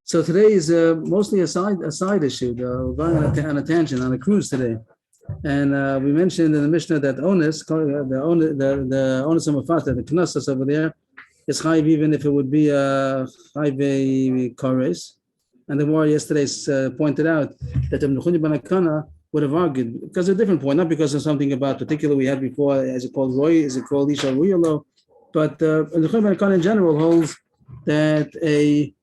So today is mostly a side issue. We're going on a tangent, on a cruise today, and we mentioned in the Mishnah that the onus of mafata, the knesses over there, is chayv even if it would be a chayv kores. And the war yesterday pointed out that the Mechuni ben Akana would have argued because of a different point, not because of something about particular we had before, as it called Roy, is it called Isha Ruyolo, but the Mechuni ben Akana in general holds that a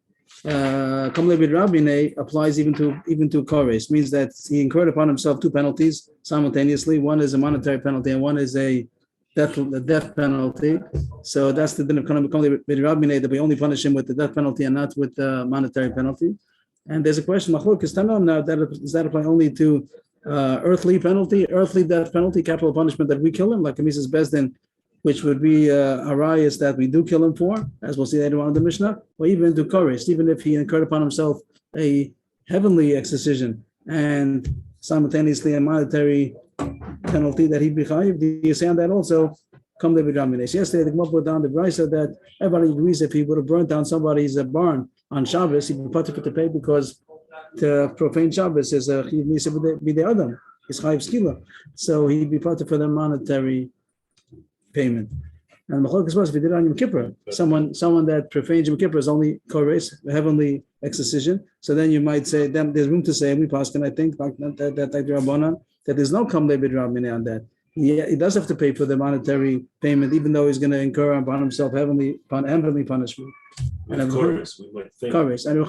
Kamle B'Rabine applies even to Kores, means that he incurred upon himself two penalties simultaneously. One is a monetary penalty and one is a death penalty. So that's the din of Kamle B'Rabine, that we only punish him with the death penalty and not with the monetary penalty. And there's a question, Machlok is Tanam now, does that apply only to earthly death penalty, capital punishment that we kill him, like a Mises Bezdin, which would be a rayas that we do kill him for, as we'll see later on in the Mishnah, or even to Kores, even if he incurred upon himself a heavenly excision and simultaneously a monetary penalty that he'd be chayiv. Do you say on that also? Come to B'Ramines. Yesterday, the Gemara put down the brisa that everybody agrees if he would have burnt down somebody's barn on Shabbos, he'd be participant to pay because to profane Shabbos is a chiv misa b'dei adam, is chayiv skila. So he'd be participant for the monetary payment. And Machlokes was if he did it on Yom Kippur, someone that profanes Yom Kippur is only kores, heavenly excision. So then you might say, there's room to say, we paskin, I think, like that Rabbanan, that there's no kamle b'Rabbanan on that. He does have to pay for the monetary payment, even though he's going to incur upon himself heavenly punishment. And Kores, we might think. Kores. And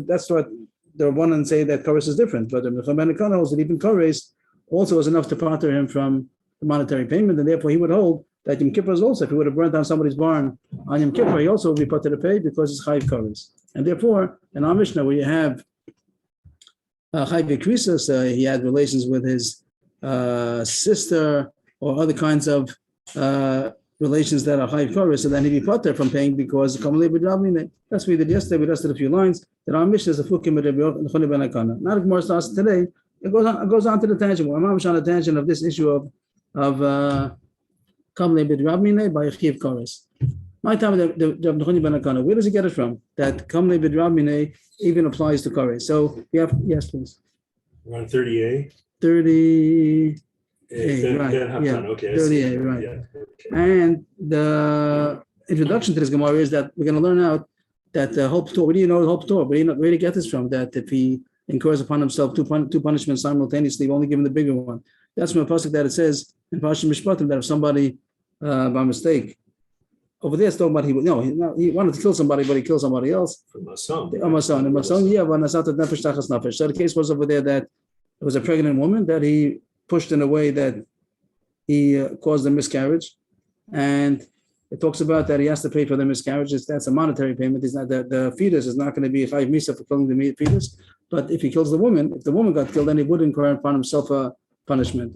that's what the Rabbanan say, that kores is different. But the Mechaben holds that even kores also is enough to partner him from the monetary payment, and therefore he would hold that Yom Kippur is also, if he would have burnt down somebody's barn on Yom Kippur, he also would be put to the pay because it's chayiv kores. And therefore, in our Mishnah, where you have chayiv krisos, he had relations with his sister or other kinds of relations that are chayiv kores, so then he'd be put there from paying because that's what we did yesterday. We rested a few lines. That our Mishnah is a fukim with Mechuni ben Akana. Not a more starts today. It goes on to the tangent. I'm on the tangent of this issue of Kamle B'Rabine by Chiv Kores. My time the Mechuni ben Akana. Where does he get it from? That Kamle B'Rabine even applies to Kores. So we have, yes, please. We're on 30A. 30A, right? Yeah, okay. 30A, right? Yeah, okay. And the introduction to this Gemara is that we're going to learn out that the Hope Torah. We didn't know the Hope Torah, but where do you get this from? That if he incurs upon himself two punishments simultaneously, only given the bigger one. That's from a pasuk that it says in Parashat Mishpatim that if somebody by mistake, over there it's talking about he wanted to kill somebody, but he killed somebody else. From my son. So the case was over there that it was a pregnant woman that he pushed in a way that he caused a miscarriage, and it talks about that he has to pay for the miscarriage. That's a monetary payment. It's not the fetus is not going to be a chayiv misa for killing the fetus. But if he kills the woman, if the woman got killed, then he would incur upon himself a punishment,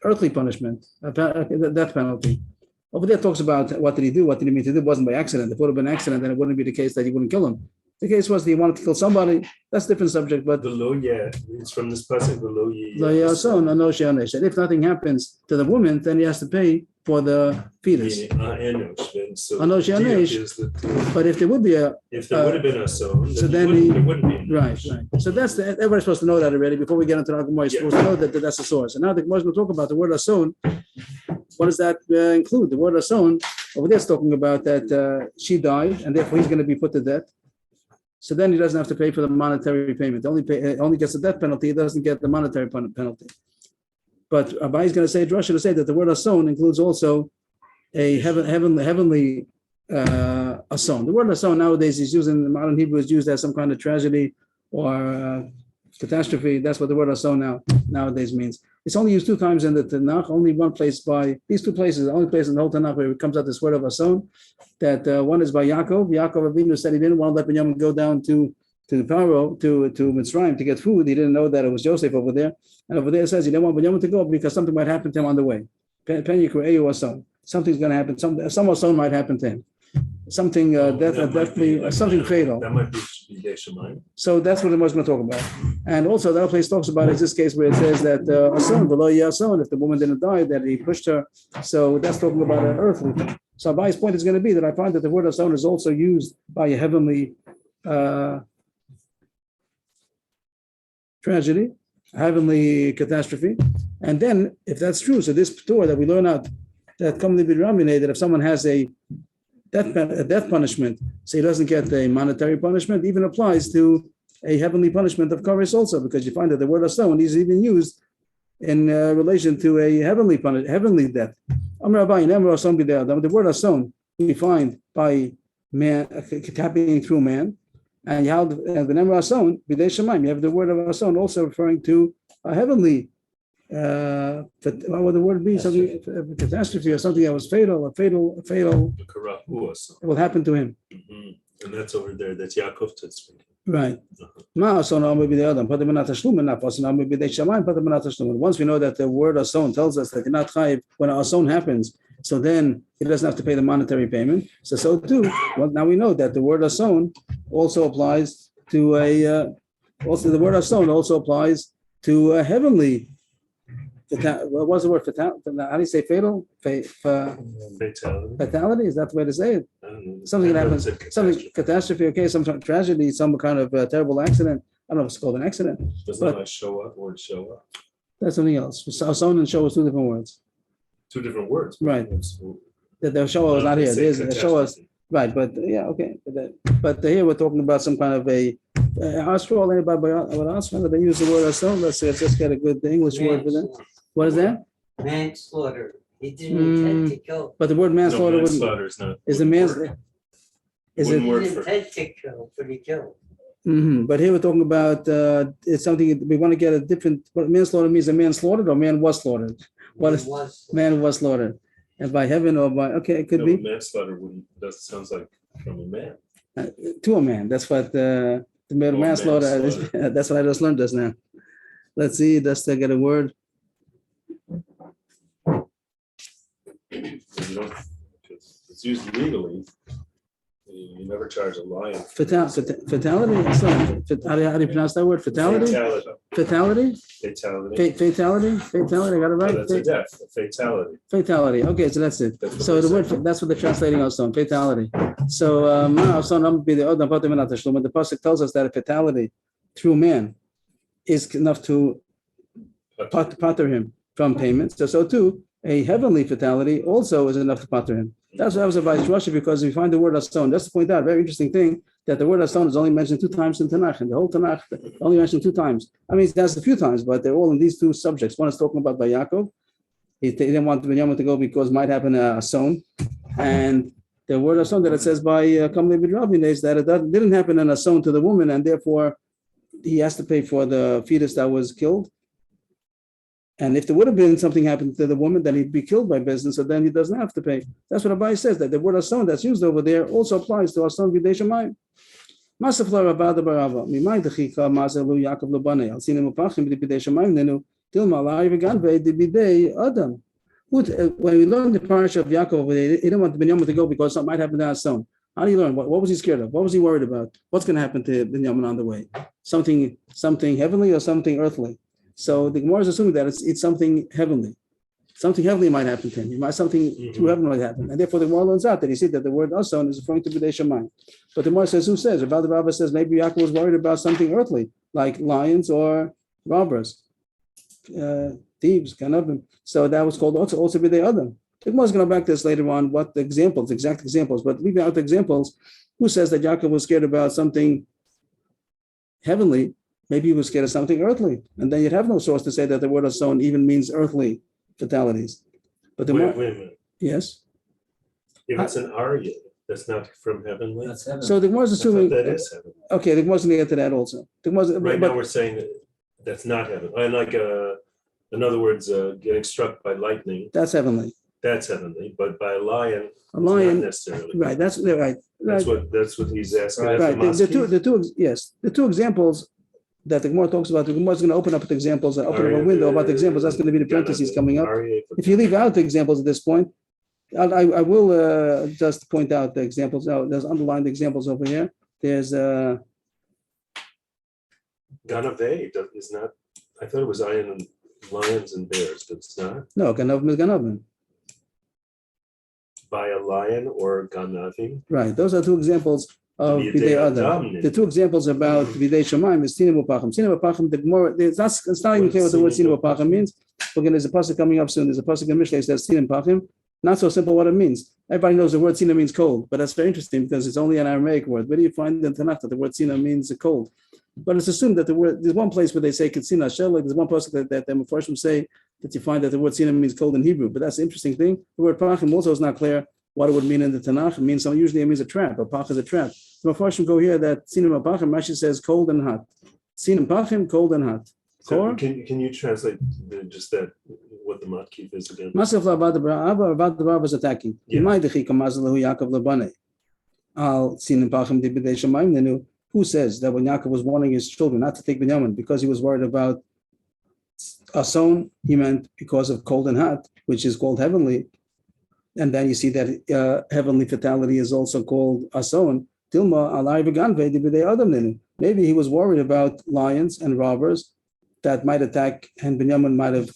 earthly punishment, a death penalty. Over there it talks about what did he do, what did he mean to do. It wasn't by accident. If it would have been an accident, then it wouldn't be the case that he wouldn't kill him. The case was that he wanted to kill somebody. That's a different subject. But the lo it's from this pasuk. The lo if nothing happens to the woman, then he has to pay for the fetus. But if there would be if there would have been a son, so then there wouldn't be. Right. So that's everybody's supposed to know that already. Before we get into the Gemara, you're supposed to know that that's the source. And now the Gemara is going to talk about the word ason. What does that include? The word ason over there is talking about that she died, and therefore he's going to be put to death. So then he doesn't have to pay for the monetary payment. Only gets the death penalty. He doesn't get the monetary penalty. But Abai is going to say, Rosh to say that the word ason includes also a heavenly ason. The word ason nowadays is used in modern Hebrew is used as some kind of tragedy or catastrophe. That's what the word ason nowadays means. It's only used two times in the Tanakh. Only one place by these two places. The only place in the whole Tanakh where it comes out this word of ason. That one is by Yaakov. Yaakov Avinu said he didn't want to let Binyamin go down to the Paro to Mitzrayim to get food. He didn't know that it was Joseph over there. And over there it says he didn't want Binyamin to go because something might happen to him on the way. Something's going to happen. Some ason might happen to him. Something deathly, something fatal. That might be So that's what the Gemara is going to talk about. And also, the other place talks about is this case where it says that a son, below Yason, if the woman didn't die, that he pushed her. So that's talking about an earthly thing. So Abai's point is going to be that I find that the word son is also used by a heavenly tragedy, heavenly catastrophe. And then, if that's true, so this Torah that we learn out that come to be Ramine, that if someone has a death punishment, so he doesn't get a monetary punishment, even applies to a heavenly punishment of Kares also, because you find that the word Ason is even used in relation to a heavenly death. The word Ason we find by man happening through man, and you have the name of Ason, B'dei Shemaim. You have the word of Ason also referring to a heavenly. What would the word be? Something a catastrophe or something that was fatal. It will happen to him. And that's over there. That's Yaakov speaking. Right. Once we know that the word Ason tells us that you're not chayiv when Ason happens, so then he doesn't have to pay the monetary payment. So too. Well, now we know that the word Ason also applies to also the word Ason also applies to a heavenly. What was the word? How do you say fatal? Fatality. Fatality? Is that the way to say it? Something that happens, something catastrophe, okay, some tragedy, some kind of terrible accident. I don't know if it's called an accident. Doesn't that show up? That's something else. Son and show is two different words. Two different words. Right. The show is not here. There's the show is right, but yeah, okay. But here we're talking about some kind of a Astral. Anybody they use the word Son? Let's just get a good English word for that. What is that? Manslaughter. He didn't intend to kill. But the word manslaughter is not. Is the manslaughter? Is it? He didn't intend to kill, but he killed. But here we're talking about it's something we want to get a different. What manslaughter means? A man slaughtered or man was slaughtered? Man was slaughtered, and by heaven or by it could be. Manslaughter that sounds like from a man. To a man. That's what the manslaughter. That's what I just learned just now. Let's see. Let's get a word. It's used legally. You never charge a lion. Fatality? How do you pronounce that word? Fatality? Fatality? Fatality? Fatality, I got it right? That's a death, a fatality. Fatality, okay, so that's it. So the word, that's what they're translating us on, fatality. So, the Pasuk tells us that a fatality through man is enough to pater him from payment. So too, a heavenly fatality also is enough to pater him. That was advice Rashi, because we find the word Ason. Just to point out, very interesting thing, that the word Ason is only mentioned 2 times in Tanakh, and the whole Tanakh only mentioned 2 times. I mean, that's a few times, but they're all in these 2 subjects. One is talking about by Yaakov. He didn't want Binyamin to go because might happen a Ason. And the word Ason that it says by Kamli B'Ravin is that it didn't happen an Ason to the woman, and therefore he has to pay for the fetus that was killed. And if there would have been something happened to the woman, then he'd be killed by business, so then he doesn't have to pay. That's what Abai says, that the word Ason that's used over there also applies to Ason B'dei Shamayim. Masafla Rabada Barava, Mimai Dechika, Mazelu Yaakov Labane, Alcina Mupachim B'dei Shamayim, Nenu, Tilma Lai Veganve, B'dei Adam. When we learn the parish of Yaakov, he didn't want Binyamin to go because something might happen to Ason. How do you learn? What was he scared of? What was he worried about? What's going to happen to Binyamin on the way? Something heavenly or something earthly? So the Gemara is assuming that it's something heavenly. Something heavenly might happen to him. Something through heaven might happen. And therefore the Gemara learns out that he said that the word Ason is referring to B'dei Shamayim. But the Gemara says, who says? Rabbi says maybe Yaakov was worried about something earthly, like lions or robbers, thieves, ganavim. So that was called also B'dei Adam. The Gemara is going to back this later on, what the examples, exact examples, but leaving out the examples, who says that Yaakov was scared about something heavenly? Maybe he was scared of something earthly, and then you'd have no source to say that the word Ason even means earthly fatalities. But wait a minute. Yes. If it's an Arya, that's not from heavenly. That's heaven. So the Gemara is assuming that is heaven. Okay, the Gemara is going to get to that also. Now we're saying that that's not heaven. And like in other words, getting struck by lightning. That's heavenly. That's heavenly, but by a lion not necessarily. Right. That's right. That's what he's asking. Right. The two examples that the Gemara talks about, the Gemara is going to open up the examples, open up a window about the examples. That's going to be the parentheses coming up. If you leave out the examples at this point, I will just point out the examples. Now, there's underlined examples over here. There's Ganave is not, I thought it was lions and bears, but it's not. No, ganavim is ganavim. By a lion or ganavim. Right. Those are two examples of Bidei Adam. The two examples about Bidei Shemaim is Tina B'Pachim. Tina B'Pachim, the Gemara, it's not even clear what the word Tina B'Pachim means. Again, there's a pasuk coming up soon. There's a pasuk in Mishlei that says Tina B'Pachim. Not so simple what it means. Everybody knows the word Tina means cold, but that's very interesting because it's only an Aramaic word. Where do you find in Tanakh that the word Tina means cold? But it's assumed that the word, there's one place where they say Katsina Shel, like there's one pasuk that the Mefarshim say that you find that the word Tina means cold in Hebrew. But that's the interesting thing. The word Pachim also is not clear what it would mean in the Tanakh. It means usually it means a trap. A pach is a trap. The Mefarshim go here that Sinim Pachim Rashi says cold and hot. Sinim Pachim, cold and hot. So can you translate just that what the matkif is again? Masaf Avad the Rav was attacking. Who says that when Yaakov was warning his children not to take Binyamin because he was worried about Ason, he meant because of cold and hot, which is called heavenly. And then you see that heavenly fatality is also called Ason. Maybe he was worried about lions and robbers that might attack, and Binyamin might have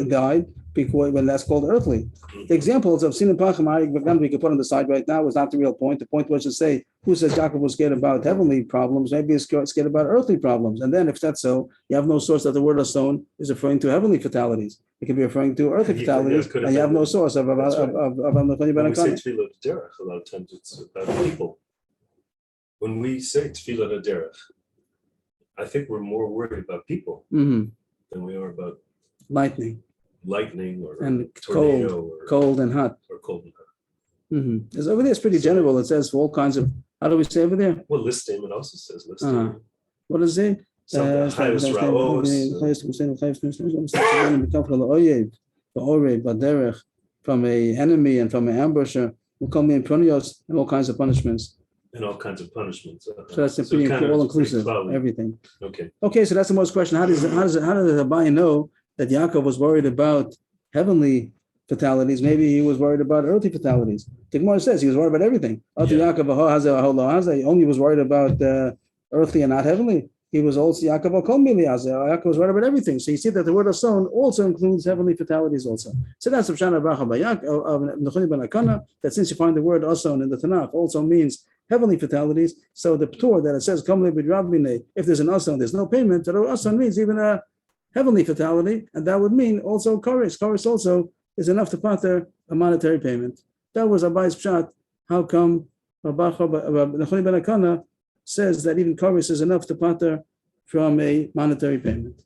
died because when that's called earthly. The examples of Sinim Pachim we could put on the side right now was not the real point. The point was to say, who says Jacob was scared about heavenly problems? Maybe he's scared about earthly problems. And then if that's so, you have no source that the word Ason is referring to heavenly fatalities. It could be referring to earthly fatalities, and you have no source of when we say Tefillah Derech, a lot of times it's about people. When we say Tefillah Derech, I think we're more worried about people than we are about lightning or and tornado cold and hot. Or cold and hot. It's over there, it's pretty general. It says for all kinds of, how do we say over there? Well, list statement also says list statement. What does it say? From an enemy and from an ambusher, and all kinds of punishments. And all kinds of punishments. So that's a pretty all-inclusive, everything. Okay. So that's the most question. How does the Abai know that Yaakov was worried about heavenly fatalities? Maybe he was worried about earthly fatalities. The Gemara says he was worried about everything. Yaakov only was worried about earthly and not heavenly. He was also Yaakov was worried about everything. So you see that the word Ason also includes heavenly fatalities also. So that's the Shana Bracha of Nechoni ben Akana, that since you find the word Ason in the Tanakh also means heavenly fatalities. So the Ptur that it says if there's an Ason, there's no payment. So Ason means even a heavenly fatality, and that would mean also chorus. Chorus also is enough to pater a monetary payment. That was Abai's pshat. How come Nechoni ben Akana says that even chorus is enough to pater from a monetary payment?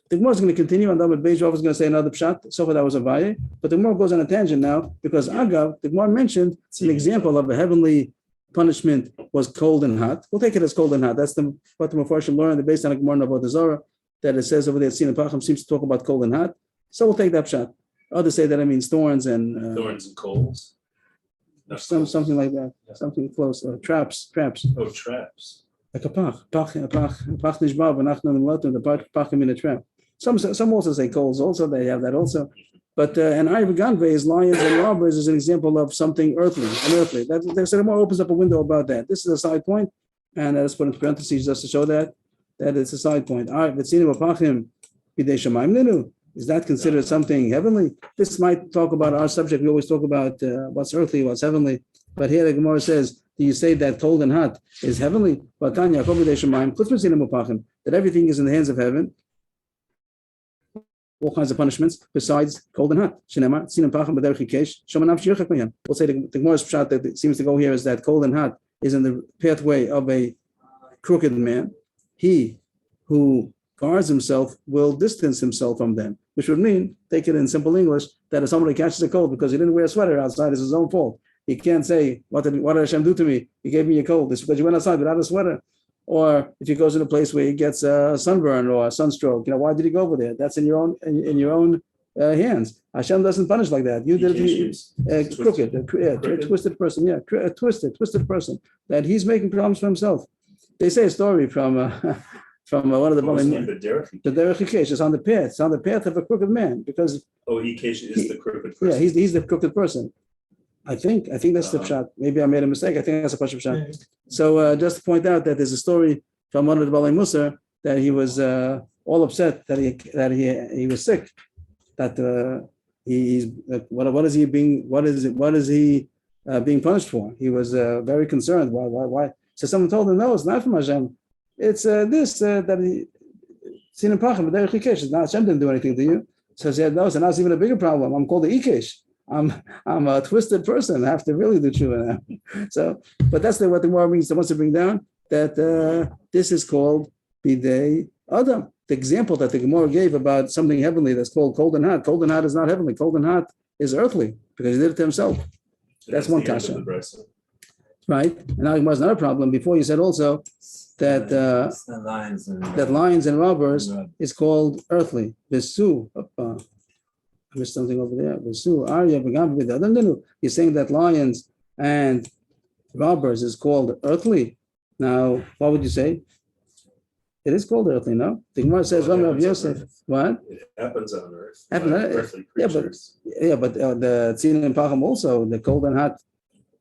The Gemara is going to continue, and David Beijov is going to say another pshat. So far that was Abaye, but the Gemara goes on a tangent now because Agav, the Gemara mentioned an example of a heavenly punishment was cold and hot. We'll take it as cold and hot. That's what the Mefarshim learned based on a Gemara about the Zohar, that it says over there, Sinim Pachim seems to talk about cold and hot. So we'll take that pshat. Others say that it means thorns and coals. Something like that. Yeah. Something close. Traps. Oh, traps. Like a pach nishbar v'nachnu nimlotu, the pachim in a trap. Some also say coals. Also, they have that also. But and Ganve is lions and robbers is an example of something earthly, unearthly. That the Gemara opens up a window about that. This is a side point, and let's put in parentheses just to show that it's a side point. Is that considered something heavenly? This might talk about our subject. We always talk about what's earthly, what's heavenly. But here the Gemara says, do you say that cold and hot is heavenly? That everything is in the hands of heaven. All kinds of punishments besides cold and hot. We'll say the Gemara's pshat that seems to go here is that cold and hot is in the pathway of a crooked man. He who guards himself will distance himself from them, which would mean, take it in simple English, that if somebody catches a cold because he didn't wear a sweater outside, it's his own fault. He can't say, what did Hashem do to me? He gave me a cold. It's because you went outside without a sweater. Or if he goes in a place where he gets a sunburn or a sunstroke, why did he go over there? That's in your own hands. Hashem doesn't punish like that. You did it crooked, a twisted person. Yeah, a twisted person that he's making problems for himself. They say a story from one of the Derech Hikesh is on the path. It's on the path of a crooked man because Hikesh is the crooked person. Yeah, he's the crooked person. I think that's the pshat. Maybe I made a mistake. I think that's a pshat. So just to point out that there's a story from one of the Balei Musar that he was all upset that he was sick. That he's what is he being being punished for? He was very concerned. Why? So someone told him, no, it's not from Hashem. It's that he seen in Pachim, but Ikesh. Now Hashem didn't do anything to you. So he said, no, so now it's even a bigger problem. I'm called the Ikesh. I'm a twisted person. I have to really do tshuva now. So, but that's what the Gemara wants to bring down, that this is called bidei Adam. The example that the Gemara gave about something heavenly that's called cold and hot. Cold and hot is not heavenly. Cold and hot is earthly because he did it to himself. That's one kasha. Right? And now it was not a problem. Before you said also that lions and robbers is called earthly. Vesu. I missed something over there. You're saying that lions and robbers is called earthly. Now, what would you say? It is called earthly, no? The Gemara says, Yosef. What? It happens on earth. Earthly creatures. But the Tzin and Pacham also, the cold and hot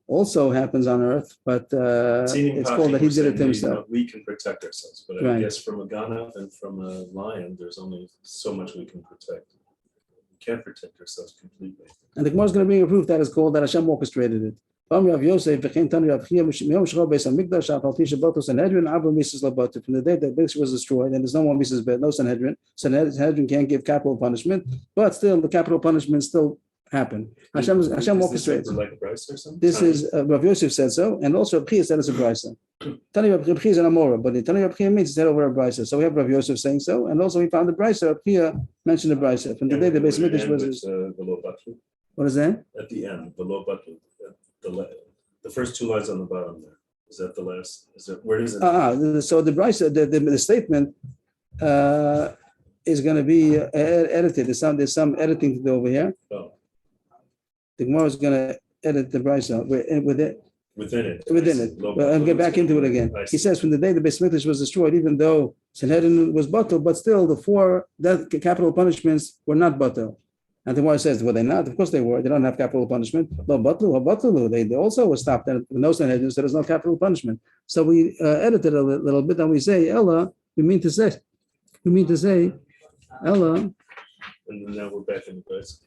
also happens on earth, but it's called that he did it to himself. We can protect ourselves, but I guess from a ganav and from a lion, there's only so much we can protect. Can't protect ourselves completely. And the Gemara is going to bring a proof that is called that Hashem orchestrated it. From the day that Bix was destroyed, and there's no more Mises bed, no Sanhedrin. Sanhedrin can't give capital punishment, but still the capital punishment still happen. Hashem orchestrates. Like a brisa or something? This is Rav Yosef said so, and also Rav Chia said it's a brisa. Tani Rav Chia is an Amora, but the Tani Rav Chia means it's said over a brisa. So we have Rav Yosef saying so, and also we found the brisa. Rav Chia mentioned the brisa. From the day the Beis Mikdash was. What is that? At the end, the low button, the first two lines on the bottom there. Is that the last? Is it where is it? So the brisa, the statement is going to be edited. There's some editing to do over here. Oh. The Gemara is going to edit the brisa within it. Well, I'll get back into it again. He says from the day the Beis Mikdash was destroyed, even though Sanhedrin was batel, but still the four capital punishments were not batel. And the Gemara says, were they not? Of course they were. They don't have capital punishment. No batlu. They also were stopped with no Sanhedrin, so there's no capital punishment. So we edited a little bit, and we say Ella. We mean to say Ella. And now we're back in the place.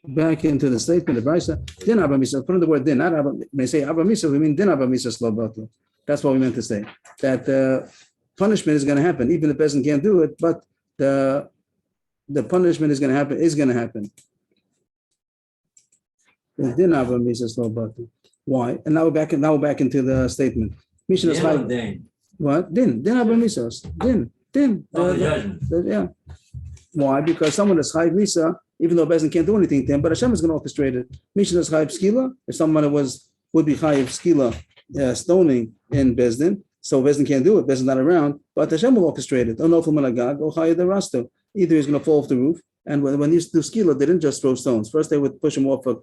Back into the statement of Brisa, din Abba Misa. Put in the word din, not Abba. When they say Abba Misa, we mean din Abba Misa slow batlu. That's what we meant to say. That punishment is going to happen, even if the person can't do it, but the punishment is going to happen. Din Abba Misa slow batlu. Why? And now we're back into the statement. Mishnah is what? Din Abba Misa. Din. Yeah. Why? Because someone is chayv Misa, even though Bezdin can't do anything to him, but Hashem is going to orchestrate it. Mishnah is chayv skila. If someone would be chayv skila, stoning in Bezdin, so Bezdin can't do it. Bezdin's not around, but Hashem will orchestrate it. Onofel managag or chayv the rasto. Either he's going to fall off the roof, and when these do skila, they didn't just throw stones. First, they would push him off a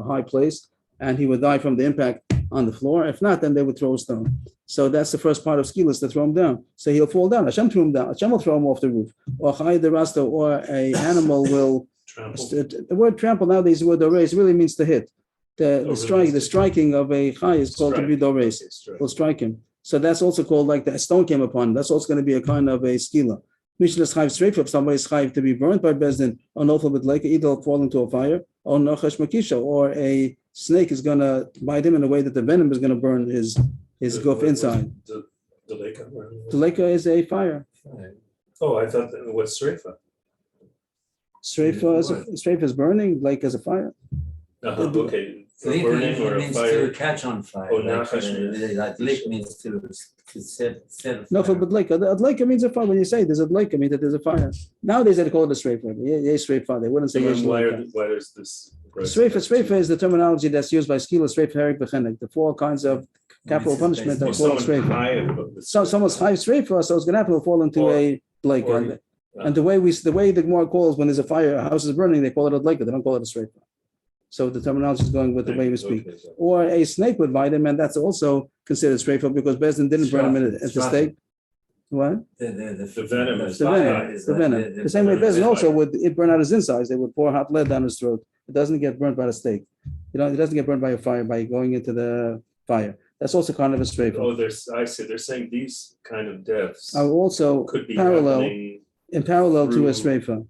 high place, and he would die from the impact on the floor. If not, then they would throw a stone. So that's the first part of skila, is to throw him down. So he'll fall down. Hashem threw him down. Hashem will throw him off the roof. Or chayv the rasto, or a animal will. The word trample nowadays, the word dores really means to hit. The striking of a chai is called to be dores. Will strike him. So that's also called like the stone came upon him. That's also going to be a kind of a skila. Mishnah is chayv straight if somebody is chayv to be burned by Bezdin, or nofel bit like either fall into a fire, or nochash makisha, or a snake is going to bite him in a way that the venom is going to burn his goof inside. The leka is a fire. Oh, I thought that was sreifa. Strafe is burning, like as a fire. Okay. So burning or a fire. To catch on fire. Oh, like lick means to set no, but adleika means a fire. When you say there's adleika, means that there's a fire. Nowadays they call it a strafe. Yeah, strafe fire. They wouldn't say why there's this. Strafe is the terminology that's used by skila, strafe, herik, bechenek. The four kinds of capital punishment are called strafe. So someone's high strafe, so it's going to happen to fall into a blake. And the way the Gemara calls when there's a fire, a house is burning, they call it a blake. They don't call it a strafe. So the terminology is going with the way we speak. Or a snake would bite him, and that's also considered strafe because Bezdin didn't burn him at the stake. What? The venom is the venom. The same way Bezdin also would burn out his insides. They would pour hot lead down his throat. It doesn't get burnt by the stake. It doesn't get burnt by a fire by going into the fire. That's also kind of a strafer. Oh, I see. They're saying these kind of deaths Are also could be in parallel to a through- strafer.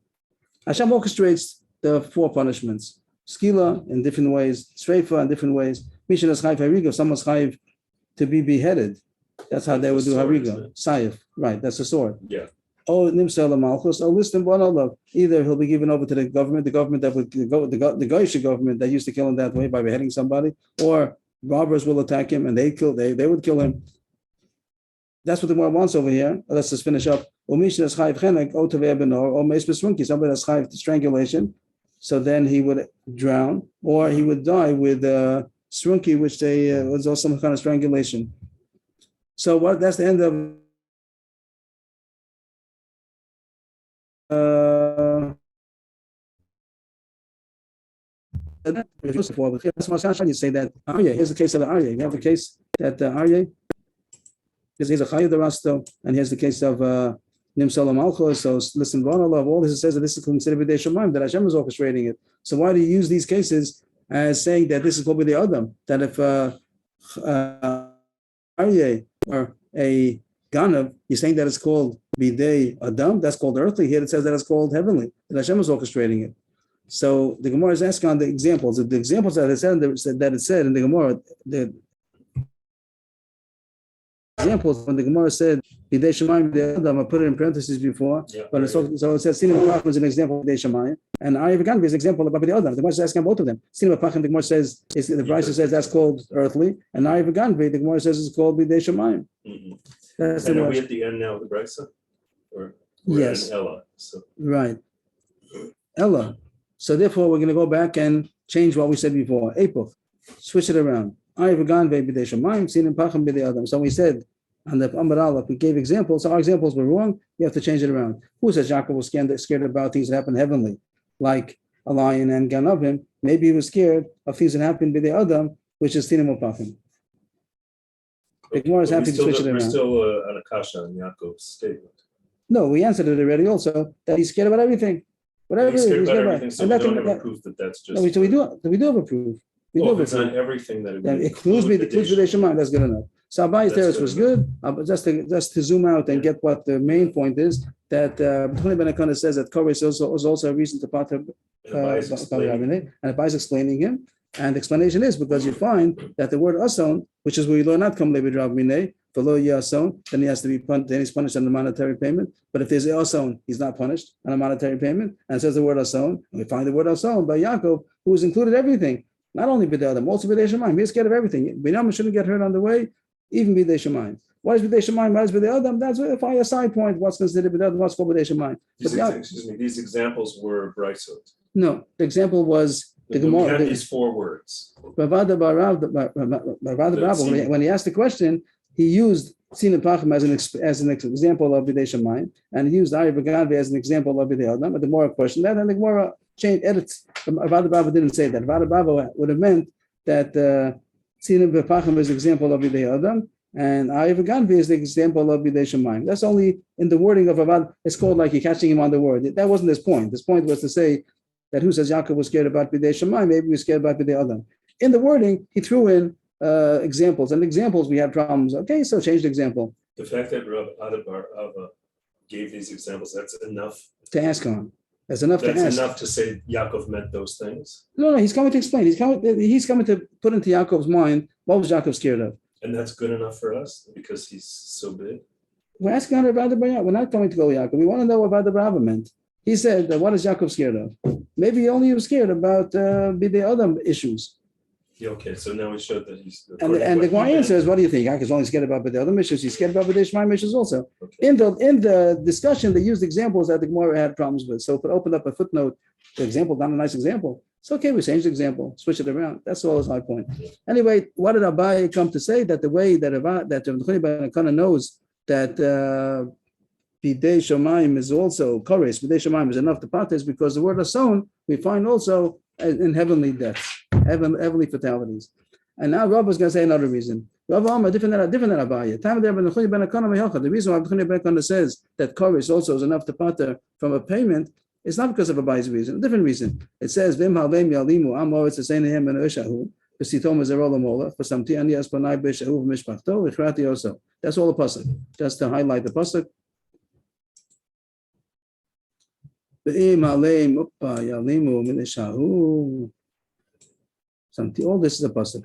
Hashem orchestrates the 4 punishments. Skila in different ways, strafer in different ways. Mishan is chayv hariga, someone's chayv to be beheaded. That's how they would do hariga. Sayif, right, that's a sword. Yeah. Oh, nimsel malchus. Oh, listen, either he'll be given over to the government that would go, the Goyish government that used to kill him that way by beheading somebody, or robbers will attack him and they would kill him. That's what the Gemara wants over here. Let's just finish up. Somebody that's chayv strangulation, so then he would drown, or he would die with shrunky, which was also some kind of strangulation. So what? That's the end of. That's why you say that Aryeh. Here's the case of the Aryeh. You have the case that Aryeh is a Chayyid Rasto, and here's the case of Nimsal Malchus. So listen, all this says that this is considered B'dei Shemaim, that Hashem is orchestrating it. So why do you use these cases as saying that this is called B'dei Adam? That if Aryeh or a Ganav, you're saying that it's called B'dei Adam, that's called earthly. Here it says that it's called heavenly, that Hashem is orchestrating it. So the Gemara is asking on the examples. The examples that it said in the Gemara, the examples when the Gemara said B'dei Shemayim B'dei Adam, I put it in parentheses before, but so it says Sinima Pachim is an example of B'dei Shemayim, and Aryeh V'Ganvi is an example of B'dei Adam. The Gemara is asking both of them. Sinima Pachim, the Gemara says, the Brisa says that's called earthly, and Aryeh V'Ganvi, the Gemara says it's called B'dei Shemayim. That's and are we at the end now of the Brisa? Or we're yes. in Ella. So. Right. Ella. So therefore, we're going to go back and change what we said before. April, switch it around. So we said on the Amar Aleph, we gave examples. So our examples were wrong. You have to change it around. Who says Yaakov was scared about things that happen heavenly, like a lion and Ganavim? Maybe he was scared of things that happened by the Adam, which is Tinim Upachim. The Gemara is happy to switch it around. We're still on Akasha on Yaakov's statement. No, we answered it already also, that he's scared about everything. Whatever he's scared about everything, and so we don't have a proof that's just... No, we do have a proof. We do have a it's proof. not everything that it includes B'dei Shemayim, that's good enough. So Abayi's teretz was good. Just to zoom out and get what the main point is, that B'choni Ben Akana says that Koresh is also a reason to pater and Abayi's explaining him. And the explanation is because you find that the word ason, which is where you learn not come levi drav minei, below yason, then he has to be then he's punished on a monetary payment. But if there's a ason, he's not punished on a monetary payment. And it says the word ason, and we find the word ason by Yaakov, who has included everything, not only b'dei Adam, also b'dei Shemayim. He's scared of everything. Binyamin shouldn't get hurt on the way, even b'dei Shemayim. What is b'dei Shemayim? What is b'dei Adam? That's a side point. What's considered b'dei Adam? What's called b'dei Shemayim? Excuse me. These examples were Brysot. No, the example was. The Gemara, we have these 4 words. When he asked the question, he used Sin Pachim as an example of B'dei Shemayim, and he used Aryeh V'Ganvi as an example of B'dei Adam. But the Gemara questioned that, and the Gemara edits. Avad Baba didn't say that. Avad Baba would have meant that Sin Pachim is an example of B'dei Adam, and Aryeh V'Ganvi is the example of B'dei Shemayim. That's only in the wording of Avad. It's called like you're catching him on the word. That wasn't his point. His point was to say that who says Yaakov was scared about B'dei Shemayim, maybe he was scared about B'dei Adam. In the wording, he threw in examples, and examples we had problems. Okay, so change the example. The fact that Rav Adabar gave these examples, that's enough to ask on. That's enough to ask. That's enough to say Yaakov meant those things? No, he's coming to explain. He's coming to put into Yaakov's mind, what was Yaakov scared of? And that's good enough for us because he's so big? We're asking on Rav Adabar. We're not coming to go Yaakov. We want to know what Adabar meant. He said, what is Yaakov scared of? Maybe he was scared about B'dei Adam issues. Yeah, okay, so now we showed that he's... And the Gemara answers, what do you think? Yaakov's only scared about B'dei Adam issues. He's scared about B'dei Shemayim issues also. Okay. In the discussion, they used examples that the Gemara had problems with. So if it opened up a footnote, the example, not a nice example. It's okay, we change the example, switch it around. That's all is my point. Anyway, what did Abaye come to say? That the way that B'choni Ben Akana knows that B'dei Shemayim is also Koresh. B'dei Shemayim is enough to pater because the word ason we find also in heavenly deaths, heavenly fatalities. And now Rav was going to say another reason. Rav Amar different than Abaye. The reason why B'choni Ben Akana says that Koresh also is enough to pater from a payment is not because of Abaye's reason. A different reason. It says Vim Halvem Yalimu Amoritz Esenehem and Ushahu. B'sitom Zerola Mola, V'samti Ani Aspanai B'Shehuv Mishpachto, V'chrati Oso. That's all the pasuk. Just to highlight the pasuk. All this is a pasuk.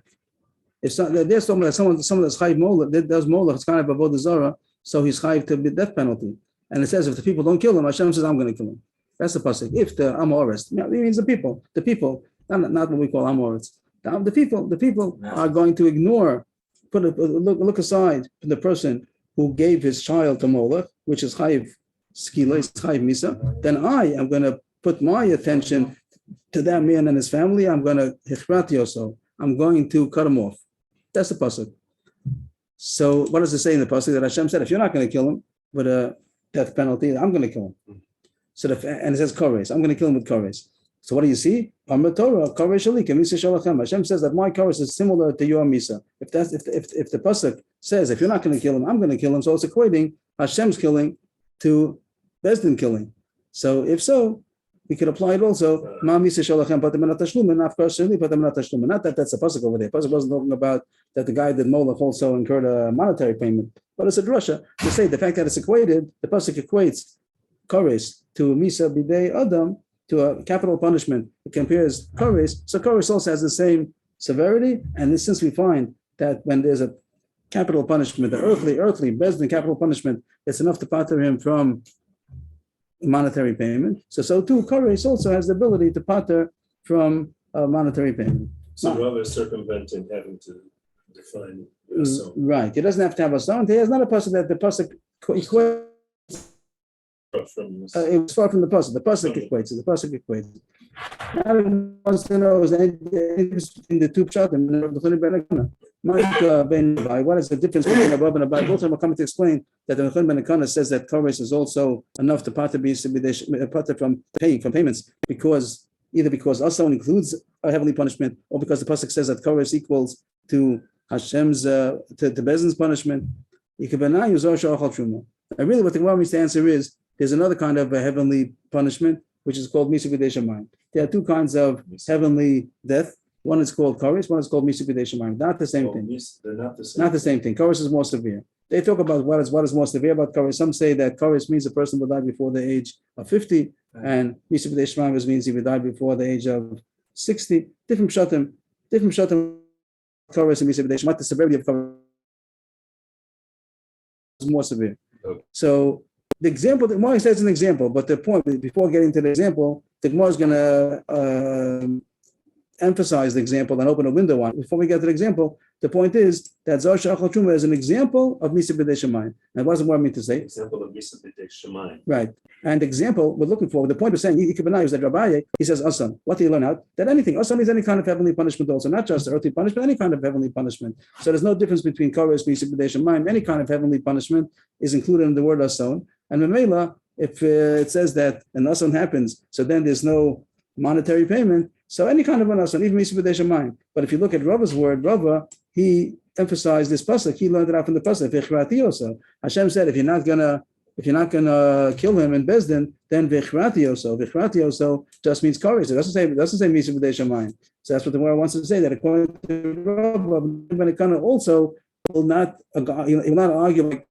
If there's someone that's chayiv mola, that does mola, it's kind of avodah zara, so he's chayiv to the death penalty. And it says if the people don't kill him, Hashem says I'm going to kill him. That's the pasuk. If the Amoritz, it means the people, not what we call Amoritz. The people are going to ignore, look aside from the person who gave his child to Molech, which is chayiv skila, is chayiv misa. Then I am going to put my attention to that man and his family. I'm going to hichrati. I'm going to cut him off. That's the pasuk. So what does it say in the pasuk? That Hashem said, if you're not going to kill him with a death penalty, I'm going to kill him. So and it says kores. I'm going to kill him with kores. So what do you see? Hashem says that my kores is similar to your misa. If the pasuk says if you're not going to kill him, I'm going to kill him. So it's equating Hashem's killing to Bezdin killing. So if so, we could apply it also. Not that that's a pasuk over there. Pasuk wasn't talking about that the guy that Molech also incurred a monetary payment, but it's a drasha to say the fact that it's equated. The pasuk equates kores to misa bidei adam, to a capital punishment. It compares kores, so kores also has the same severity. And since we find that when there's a capital punishment, the earthly Bezdin capital punishment, it's enough to pater him from monetary payment. So too, kores also has the ability to pater from monetary payment. So rather circumventing having to define a son. Right. He doesn't have to have a son. He has not a pasuk that the pasuk equates. It was far from the pasuk. The pasuk equates it. The pasuk equates it. Now he wants to know is any difference between the two pshatim. What is the difference between above and above? Both of them are coming to explain that the Mechon Ben Akana says that kores is also enough to pater from paying from payments because also includes a heavenly punishment, or because the pasuk says that kores equals to Hashem's to Bezdin's punishment. And really, what the Gemara means to answer is there's another kind of a heavenly punishment which is called Misa B'dei Shamayim. There are two kinds of heavenly death. One is called kores, one is called Misa B'dei Shamayim. Not the same thing. They're not the same. Not the same thing. Kores is more severe. They talk about what is more severe about kores. Some say that kores means a person will die before the age of 50, and Misa B'dei Shamayim means he will die before the age of 60. Different pshatim, kores and Misa B'dei Shamayim. The severity of kores is more severe. Okay. So the example, the Gemara says an example, but the point, before getting to the example, the Gemara is going to emphasize the example and open a window on it. Before we get to the example, the point is that Zor Shachal Truma is an example of Misa B'dei Shamayim. And what does the Gemara mean to say? Example of Misa B'dei Shamayim. Right. And the example we're looking for, the point of saying is that Rabbi, he says Asam. What do you learn out? That anything, Asam is any kind of heavenly punishment also, not just earthly punishment, any kind of heavenly punishment. So there's no difference between kores, Misa B'dei Shamayim. Any kind of heavenly punishment is included in the word Asam. And Memela, if it says that an Asam happens, so then there's no monetary payment. So any kind of an Asam, even Misa B'dei Shamayim. But if you look at Rava's word, Rava, he emphasized this pasuk. He learned it out from the pasuk. Hashem said, if you're not gonna kill him in Bezdin, then vichrati oso just means kores. It doesn't say Misa B'dei Shamayim. So that's what the Gemara wants to say. That according to Rava, Ben Akana also will not argue like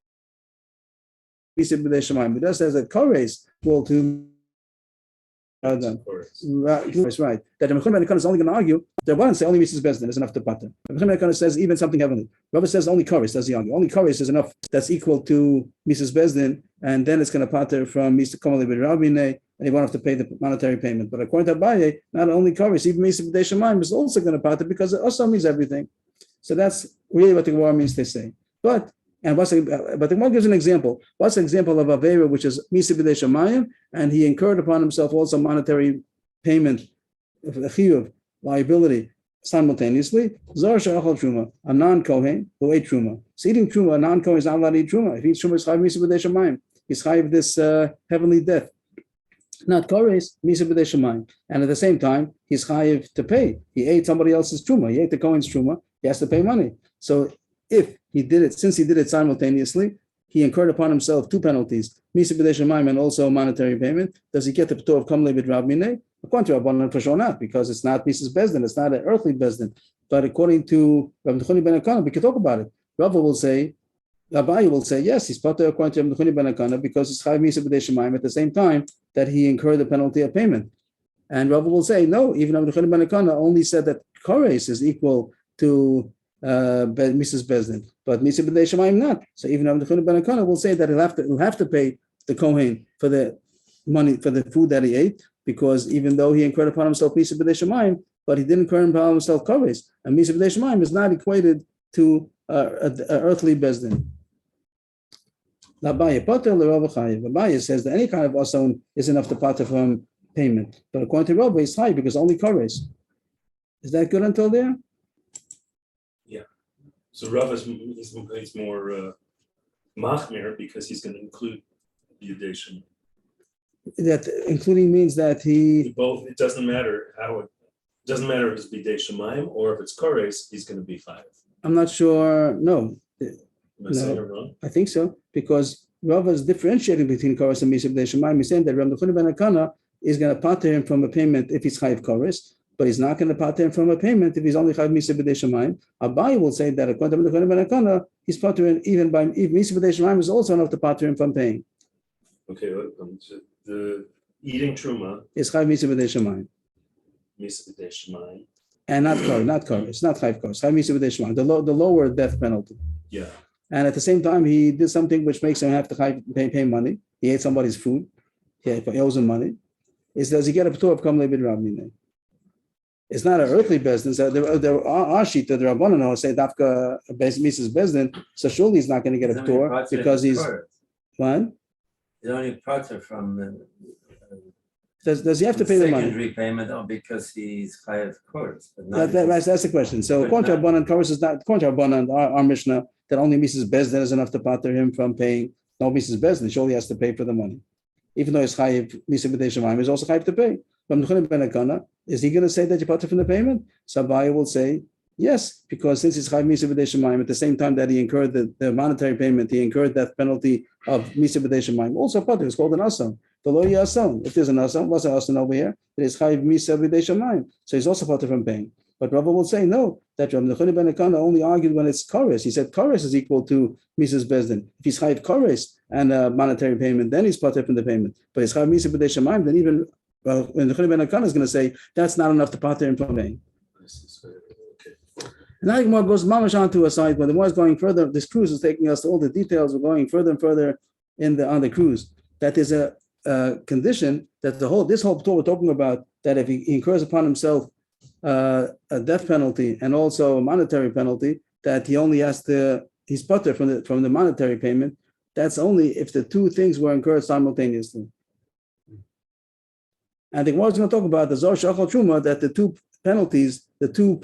Misa B'dei Shamayim. But that says that kores will to right. That the Mechon Ben Akana is only going to argue. The one say only Misa Bezdin is enough to pater. The Mechon Ben Akana says even something heavenly. Rava says only kores. Does he argue? Only kores is enough. That's equal to Misa Bezdin, and then it's going to pater from Misa Komali B'Rabinei, and he won't have to pay the monetary payment. But according to Abaye, not only kores, even Misa B'dei Shamayim is also going to pater because it also means everything. So that's really what the Gemara means to say. But the Gemara gives an example. What's an example of Avera, which is Misa B'dei Shamayim, and he incurred upon himself also monetary payment, a chiyuv, liability, simultaneously? Zor Shachal Truma, a non-Kohen who ate Truma. So eating Truma, a non-Kohen is not allowed to eat Truma. If he eats Truma, he's chayiv Misa B'dei Shamayim. He's chayiv this heavenly death. Not kores, Misa B'dei Shamayim. And at the same time, he's chayiv to pay. He ate somebody else's Truma. He ate the Kohen's Truma. He has to pay money. So if he did it, since he did it simultaneously, he incurred upon himself two penalties, Misa B'dei Shamayim and also monetary payment. Does he get the p'tur of Kamlei B'Rav Minei? According to Rabbanan, for sure not, because it's not Mrs. Bezdin, it's not an earthly Bezdin. But according to Rabbi Nechoni ben Akana, we can talk about it. Rabbi will say, Abaye will say, yes, he's pater according to Rabbi Nechoni ben Akana because he's chayav misa b'dei shemayim at the same time that he incurred the penalty of payment. And Rabbi will say, no, even Rabbi Nechoni ben Akana only said that kores is equal to Mrs. Bezdin, but misa b'dei shemayim not. So even Rabbi Nechoni ben Akana will say that he'll have to pay the kohen for the money for the food that he ate, because even though he incurred upon himself misa b'dei shemayim, but he didn't incur upon himself kores, and misa b'dei shemayim is not equated to an earthly bezdin. Abaye says that any kind of ason is enough to pater from payment, but according to Rabbi, it's high because only kores. Is that good until there? Yeah. So Rav is more machmir because he's going to include the addition. That including means that he both. It doesn't matter how it. Doesn't matter if it's bidei shemayim or if it's kores. He's going to be 5. I'm not sure. No. Am I saying it wrong? I think so, because Rav is differentiating between kores and misa b'dei shemayim. He's saying that Rabbi Nechoni ben Akana is going to pater him from a payment if he's chayiv kores, but he's not going to pater him from a payment if he's only chayiv misa b'dei shemayim. Abaye will say that according to Rabbi Nechoni ben Akana, he's patering even by misa b'dei shemayim is also enough to pater him from paying. Okay, the eating truma is chayiv misa b'dei shemayim. Misa b'dei shemayim. And not kores, not chayiv kores. Chayiv misa b'dei shemayim, the lower death penalty. Yeah. And at the same time, he did something which makes him have to pay money. He ate somebody's food. He owes him money. Does he get a p'tur of kam le'bid rabbi? It's not an earthly business. There are shita, the Rabbanan who say dafka Mrs. Bezdin, so surely he's not going to get a p'tur because he's what? He's only pater from does he have to pay the money? Secondary payment, or because he's chayav kores? That's the question. So according to Rabbanan, kores is not. According to Rabbanan, our Mishnah, that only Mrs. Bezdin is enough to pater him from paying. No, Mrs. Bezdin surely has to pay for the money, even though he's chayiv misa b'dei shemayim, he's also chayiv to pay. But Nechoni ben Akana, is he going to say that you pater from the payment? So Abaye will say yes, because since he's chayiv misa b'dei shemayim, at the same time that he incurred the monetary payment, he incurred that penalty of misa b'dei shemayim. Also pater is called an ason. The lo yason. If there's an ason, what's an ason over here? It is chayiv misa b'dei shemayim. So he's also pater from paying. But Rabbi will say no, that Rabbi Nechoni ben Akana only argued when it's kores. He said kores is equal to Mrs. Bezdin. If he's chayiv kores and monetary payment, then he's pater from the payment. But he's chayiv misa b'dei shemayim, then even when Nechoni ben Akana is going to say that's not enough to pater him from paying. Okay. And now the Gemara goes mamash on to a side, but the more is going further. This cruise is taking us to all the details. We're going further and further on the cruise. That is a condition that this whole Torah we're talking about, that if he incurs upon himself a death penalty and also a monetary penalty, that he only has to he's pater from the monetary payment. That's only if the two things were incurred simultaneously. And the Gemara is going to talk about the Zor Shachal Truma, that the two penalties, the two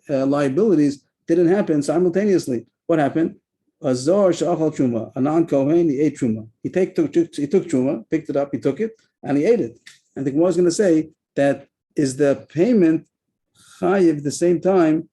liabilities didn't happen simultaneously. What happened? A Zor Shachal Truma, a non-Kohen, he ate Truma. He took Truma, picked it up, he took it, and he ate it. And the Gemara is going to say that is the payment chayiv the same time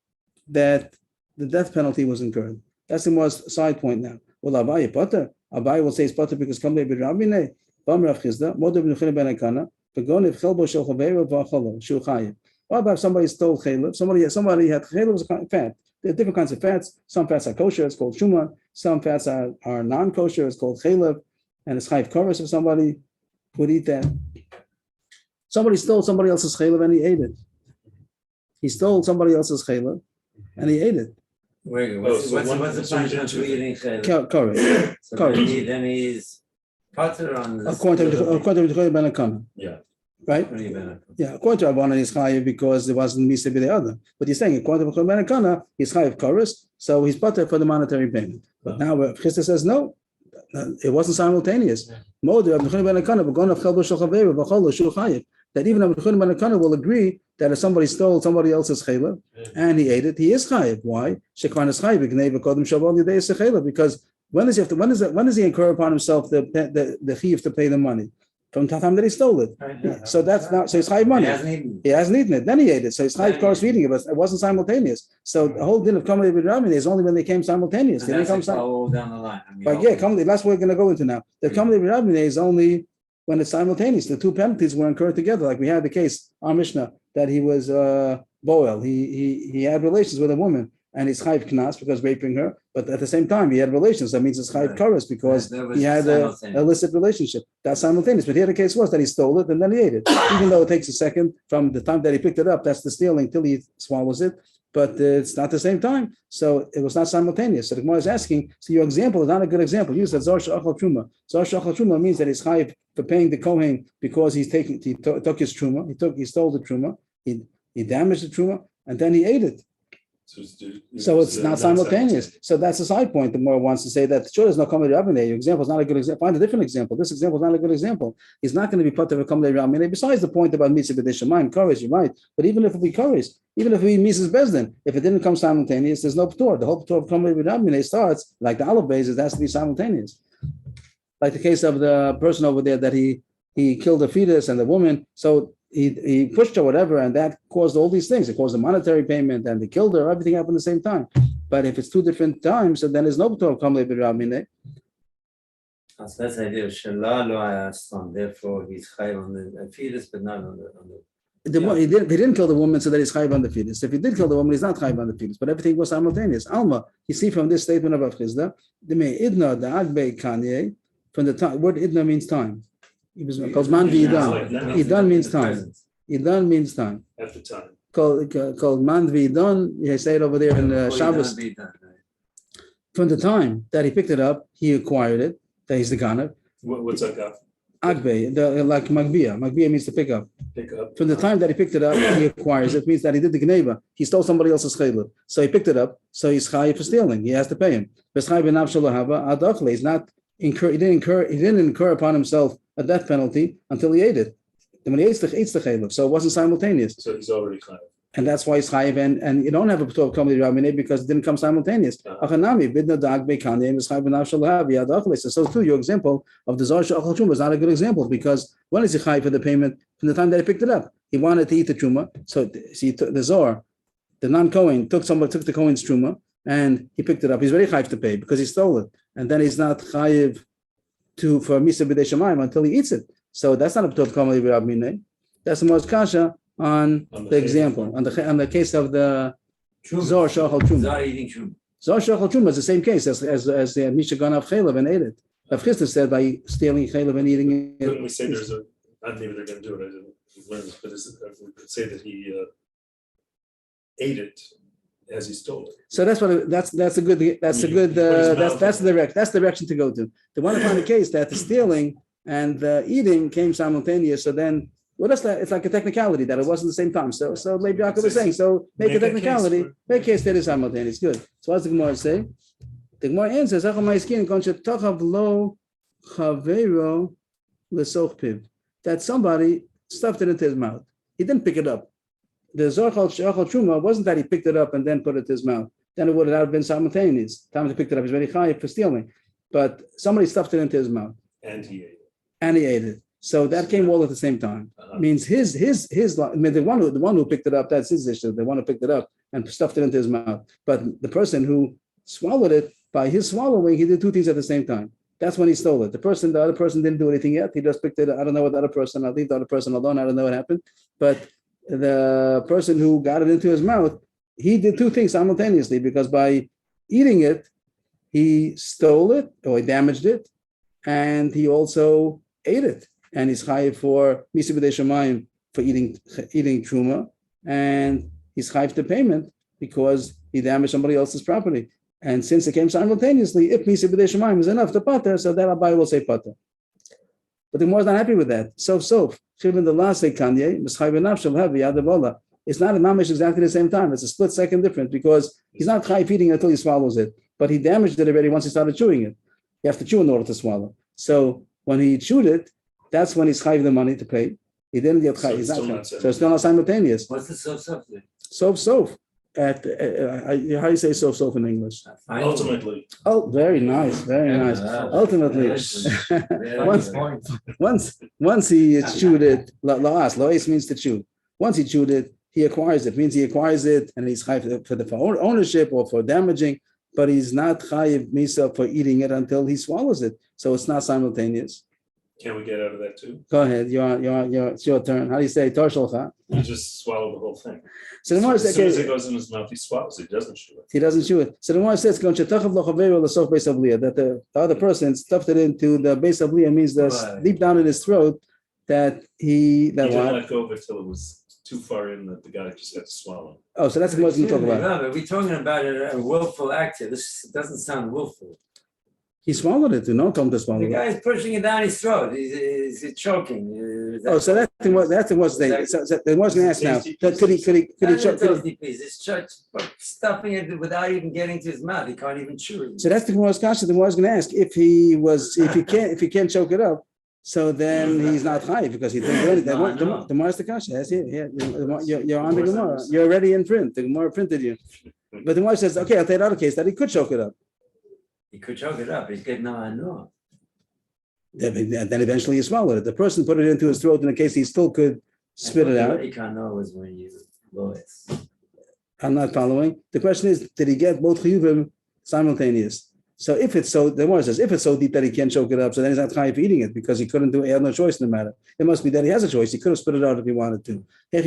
that the death penalty was incurred. That's the most side point now. Well, Abaye pater. Abaye will say it's pater because come le'bid rabbi Bam Rav Chizda, Moder b'Nechoni ben Akana, v'gonif chelbo shel chaveiro v'achalo shu chayiv. What about if somebody stole chaylev? Somebody had chaylev was fat. There are different kinds of fats. Some fats are kosher, it's called shuman. Some fats are non-kosher, it's called chaylev, and it's chayiv kores if somebody would eat that. Somebody stole somebody else's chaylev and he ate it. He stole somebody else's chaylev and he ate it. Wait, what's the punishment for eating chaylev? Correct. So then he's pater on this. According to Nechoni ben Akana. Yeah. Right? Yeah, according to Rabbanan, he's chayiv because there wasn't misa b'dei other. But he's saying according to Nechoni ben Akana, he's chayiv kores, so he's pater for the monetary payment. But now Chista says no, it wasn't simultaneous. That even Rabbi Nechoni ben Akana will agree that if somebody stole somebody else's chaylev and he ate it, he is chayiv. Why? Because when does he incur upon himself the chiyuv to pay the money? From the time that he stole it. Yeah. So that's not, so it's chayiv money. He hasn't eaten it. Then he ate it. So it's chayiv kores eating it, but it wasn't simultaneous. So the whole din of Kamei B'Rabbi Rabbi is only when they came simultaneous. And that's all down the line. But yeah, that's what we're going to go into now. The Kamei B'Rabbi Rabbi is only when it's simultaneous. The two penalties were incurred together. Like we had the case, our Mishnah, that he was Boel. He had relations with a woman, and he's chayiv knas because raping her. But at the same time, he had relations. That means it's chayiv kares because he had an illicit relationship. That's simultaneous. But here the case was that he stole it and then he ate it. Even though it takes a second from the time that he picked it up, that's the stealing till he swallows it. But it's not the same time, so it was not simultaneous. So the Gemara is asking, so your example is not a good example. You said Zor Shachal Truma. Zor Shachal Truma means that he's chayiv for paying the Kohen because he took his Truma, he stole the Truma, he damaged the Truma, and then he ate it. So it's not simultaneous. So that's a side point. The Gemara wants to say that sure, there's no Kamei Rabbaneh. Your example is not a good example. Find a different example. This example is not a good example. He's not going to be part of a Kamei Rabbaneh. Besides the point about Mitzvah B'Deshamayim, courage, you're right. But even if it be courage, even if we Mises Bezdin, if it didn't come simultaneous, there's no P'tor. The whole P'tor of Kamei Rabbaneh starts like the olive bases. It has to be simultaneous. Like the case of the person over there that he killed a fetus and the woman. So he pushed her, whatever, and that caused all these things. It caused a monetary payment, and they killed her. Everything happened at the same time. But if it's two different times, so then there's no P'tor of Kamei Rabbaneh. So that's the idea of Shalal lo haya son. Therefore, he's chayiv on the fetus, but not on the. He didn't kill the woman, so that he's chayiv on the fetus. If he did kill the woman, he's not chayiv on the fetus. But everything was simultaneous. Alma, you see from this statement of Rav Chizda, the me idna the agbei kanye. From the time, word idna means time. It was called man v'idan. Idan means time. Idan means time. After time. Called man v'idan. You say it over there in Shabbos. From the time that he picked it up, he acquired it. That he's the ganav. What's agaf? Agbei, like magbia. Magbia means to pick up. Pick up. From the time that he picked it up, he acquires it. It means that he did the gneva. He stole somebody else's chaylev. So he picked it up. So he's chayiv for stealing. He has to pay him. He's not incur. He didn't incur upon himself a death penalty until he ate it. Then when he eats the chaylev, so it wasn't simultaneous. So he's already chayiv. And that's why he's chayiv, and you don't have a P'tor of Kamei Rabbaneh because it didn't come simultaneous. So too, your example of the Zor Shachal Truma is not a good example because when is he chayiv for the payment? From the time that he picked it up. He wanted to eat the Truma, so the Zor, the non-Kohen, took the Kohen's Truma, and he picked it up. He's very chayiv to pay because he stole it. And then he's not chayiv for Misa B'dei Shamayim until he eats it. So that's not a P'tor of Kamei Rabbaneh. That's the most kasha on the example, on the case of the Zor Shachal Truma. Zor Shachal Truma is the same case as the Misha Ganav Chaylev and ate it. Rav Chizda said by stealing Chaylev and eating it. Couldn't we say there's maybe they're going to do it, I didn't learn this, but we could say that he ate it as he stole it. So that's the direction to go to. They want to find a case that the stealing and the eating came simultaneous, so then that's that. It's like a technicality that it wasn't the same time. So maybe Yaakov was saying, so make a technicality, make a case that is simultaneous. Good. So what's the Gemara say? The Gemara answers, that somebody stuffed it into his mouth. He didn't pick it up. The Zor Shachal Truma wasn't that he picked it up and then put it in his mouth. Then it would have been simultaneous. The time he picked it up, he's very high for stealing. But somebody stuffed it into his mouth. And he ate it. And he ate it. So that came all at the same time. Means his I mean, the one who picked it up, that's his issue. The one who picked it up and stuffed it into his mouth. But the person who swallowed it, by his swallowing, he did two things at the same time. That's when he stole it. The other person didn't do anything yet. He just picked it. I don't know what the other person. I'll leave the other person alone. I don't know what happened. But the person who got it into his mouth, he did two things simultaneously because by eating it, he stole it or he damaged it, and he also ate it. And he's chayiv for Misa B'dei Shamayim for eating truma, and he's chayiv to payment because he damaged somebody else's property. And since it came simultaneously, if Misa B'dei Shamayim is enough to pater, so that Abai will say pater. But the Gemara is not happy with that. Sof. Even the last say kanye, Mischayiv nafshel have yadav. It's not a mamish exactly the same time. It's a split second difference because he's not chayiv eating until he swallows it, but he damaged it already once he started chewing it. You have to chew in order to swallow. So when he chewed it, that's when he's chayiv the money to pay. He didn't get chayiv. So it's still not simultaneous. What's the sof? Sof. How do you say sof in English? Ultimately. Oh, very nice, very nice. Ultimately, once he chewed it, lois means to chew. Once he chewed it, he acquires it. Means he acquires it, and he's chayiv for ownership or for damaging, but he's not chayiv misa for eating it until he swallows it. So it's not simultaneous. Can we get out of that too? Go ahead. It's your turn. How do you say Tor Shalcha? You just swallow the whole thing. So the Gemara As says, soon as it goes in his mouth, he swallows it. He doesn't chew it. he doesn't chew it. So the Gemara says, that the other person stuffed it into the base of Leah means that deep down in his throat that He didn't let go of it till it was too far in that the guy just had to swallow. Oh, so that's what we're talking about. No, but we're talking about a willful act here. This doesn't sound willful. He swallowed it. No, Tom to swallow The it. guy is pushing it down his throat. He's choking. Oh, so that's the was they. So the was going to ask now. Could he choke? He's stuffing it without even getting to his mouth. He can't even chew it. So that's the Gemara's kasha. The Gemara's going to ask if he can't choke it up. So then he's not high because he didn't do anything. The Gemara's the kasha. Yes, you're on the Gemara. You're already in print. The Gemara printed you. But the Gemara says, okay, I'll take another case that he could choke it up. He could choke it up. He could no. Then eventually he swallowed it. The person put it into his throat in a case he still could spit it out. You can't know is when you blow it. I'm not following. The question is, did he get both chiyuvim simultaneous? So if it's so, the Gemara says, if it's so deep that he can't choke it up, so then he's not chayiv eating it because he couldn't do it. He had no choice in the matter. It must be that he has a choice. He could have spit it out if he wanted to. If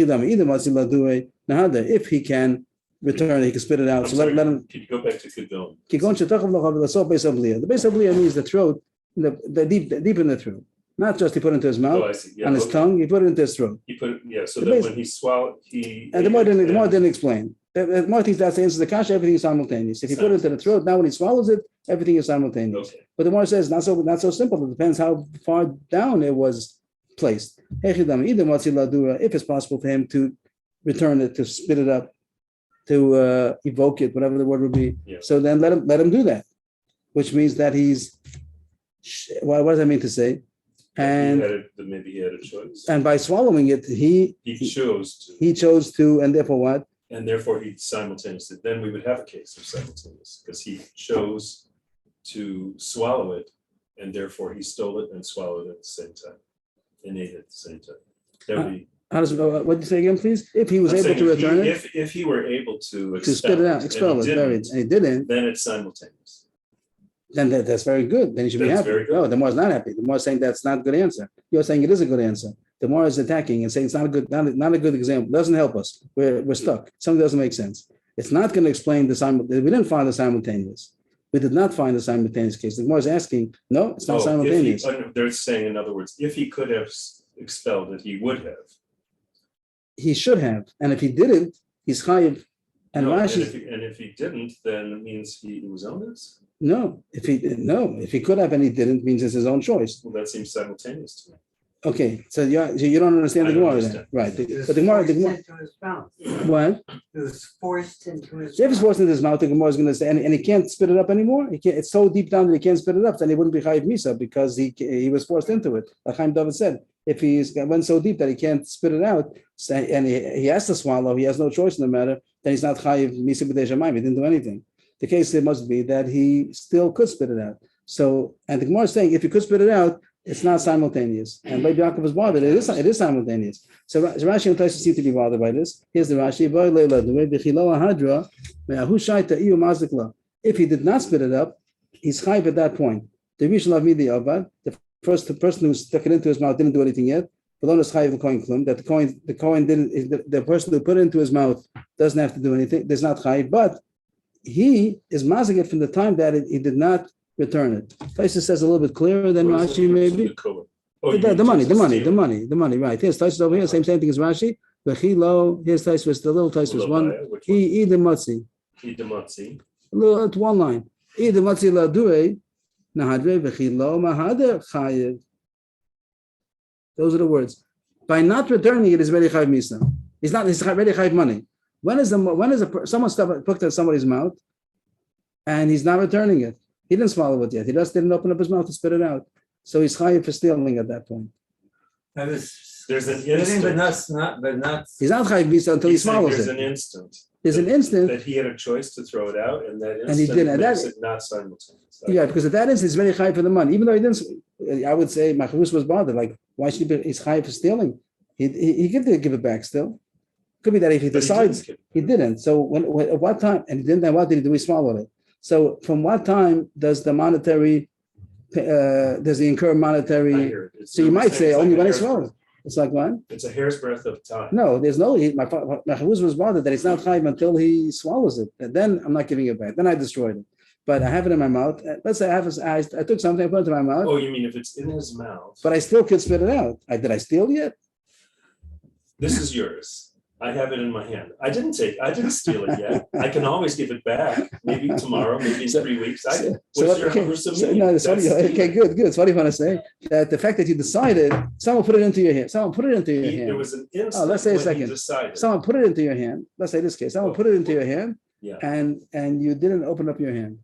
he can return, he can spit it out. So let him. Can you go back to Kidon? The base of Leah means the throat, the deep in the throat. Not just he put it into his mouth, on his tongue, he put it into his throat. He put it, so that when he swallowed, he. And the more didn't explain. The more thinks that's the answer to the kasha, everything is simultaneous. If he put it into the throat, now when he swallows it, everything is simultaneous. Okay. But the more says not so simple. It depends how far down it was placed. If it's possible for him to return it, to spit it up, to evoke it, whatever the word would be. Yeah. So then let him do that, which means that he's. What does that mean to say? And maybe he had a choice. And by swallowing it, he chose to, and therefore what? And therefore he simultaneously. Then we would have a case of simultaneous because he chose to swallow it, and therefore he stole it and swallowed it at the same time, and ate it at the same time. That would be. How does what did you say again, please? If he was able to return it, if he were able to spit it out, expel it, and he didn't, then it's simultaneous. Then that's very good. Then you should be happy. No, the more is not happy. The more is saying that's not a good answer. You're saying it is a good answer. The more is attacking and saying it's not a good, not a good example. Doesn't help us. We're stuck. Something doesn't make sense. It's not going to explain the simultaneous. We didn't find the simultaneous. We did not find the simultaneous case. The more is asking, no, it's not simultaneous. They're saying, in other words, if he could have expelled it, he would have. He should have, and if he didn't, he's chayiv. And if he didn't, then it means he was honest. No, if he could have and he didn't, means it's his own choice. Well, that seems simultaneous to me. Okay, so you don't understand the Gemara then, right? But the Gemara, what? It was forced into his. If it's forced into his mouth, the Gemara is going to say, and he can't spit it up anymore. He can't. It's so deep down that he can't spit it up. Then he wouldn't be chayiv misa because he was forced into it. Like Chaim David said, if he went so deep that he can't spit it out, and he has to swallow, he has no choice in the matter. Then he's not chayiv misa b'dei shamayim. He didn't do anything. The case it must be that he still could spit it out. So, and the Gemara is saying if he could spit it out, it's not simultaneous. And Rabbi Yaakov is bothered. It is simultaneous. So Rashi and Tosfos seem to be bothered by this. Here's the Rashi. If he did not spit it up, he's chayiv at that point. The first person who stuck it into his mouth didn't do anything yet. That the person who put it into his mouth doesn't have to do anything. There's not chayiv, but he is mazing it from the time that he did not return it. Tosfos says a little bit clearer than Rashi, maybe. The money, right. Here's Tosfos over here, same thing as Rashi. Here's Tosfos, the little Tosfos one. He the matzi. It's one line. The matzi la due, nahadre v'chilo mahader chayiv. Those are the words. By not returning it is very chayiv misa. He's very chayiv money. When is someone put in somebody's mouth and he's not returning it? He didn't swallow it yet. He just didn't open up his mouth to spit it out. So he's chayiv for stealing at that point. There's an instant. But not. He's not chayiv misa until he swallows there's it. There's an instant that he had a choice to throw it out, and that instant and he didn't. makes it not simultaneous. Yeah, because at that instant, he's very chayiv for the money. Even though he didn't, I would say Machavus was bothered. Like, why should he be? He's chayiv for stealing. He could give it back still. Could be that if he decides he didn't. So at what time? And he didn't. Then what did he do? He swallowed it. So from what time does the monetary does he incur I monetary? hear it. So you might say it's only like when a it's hair's swallowed. It's like what? breadth- It's a hair's breadth of time. No, there's no. My chavuz was bothered that it's not chayiv until he swallows it, and then I'm not giving it back. Then I destroyed it, but I have it in my mouth. Let's say I took something, I put it in my mouth, Oh, you mean if it's in his mouth? but I still could spit it out. Did I steal yet? This is yours. I have it in my hand. I didn't steal it yet. I can always give it back. Maybe tomorrow, maybe in 3 weeks. No, it's funny. Okay, good. It's funny when I say that the fact that you decided, someone put it into your hand. Someone put it into your hand. There was an instant let's say a when he second. decided. Someone put it into your hand. Let's say this case. Someone put it into your hand, Yeah. and you didn't open up your hand.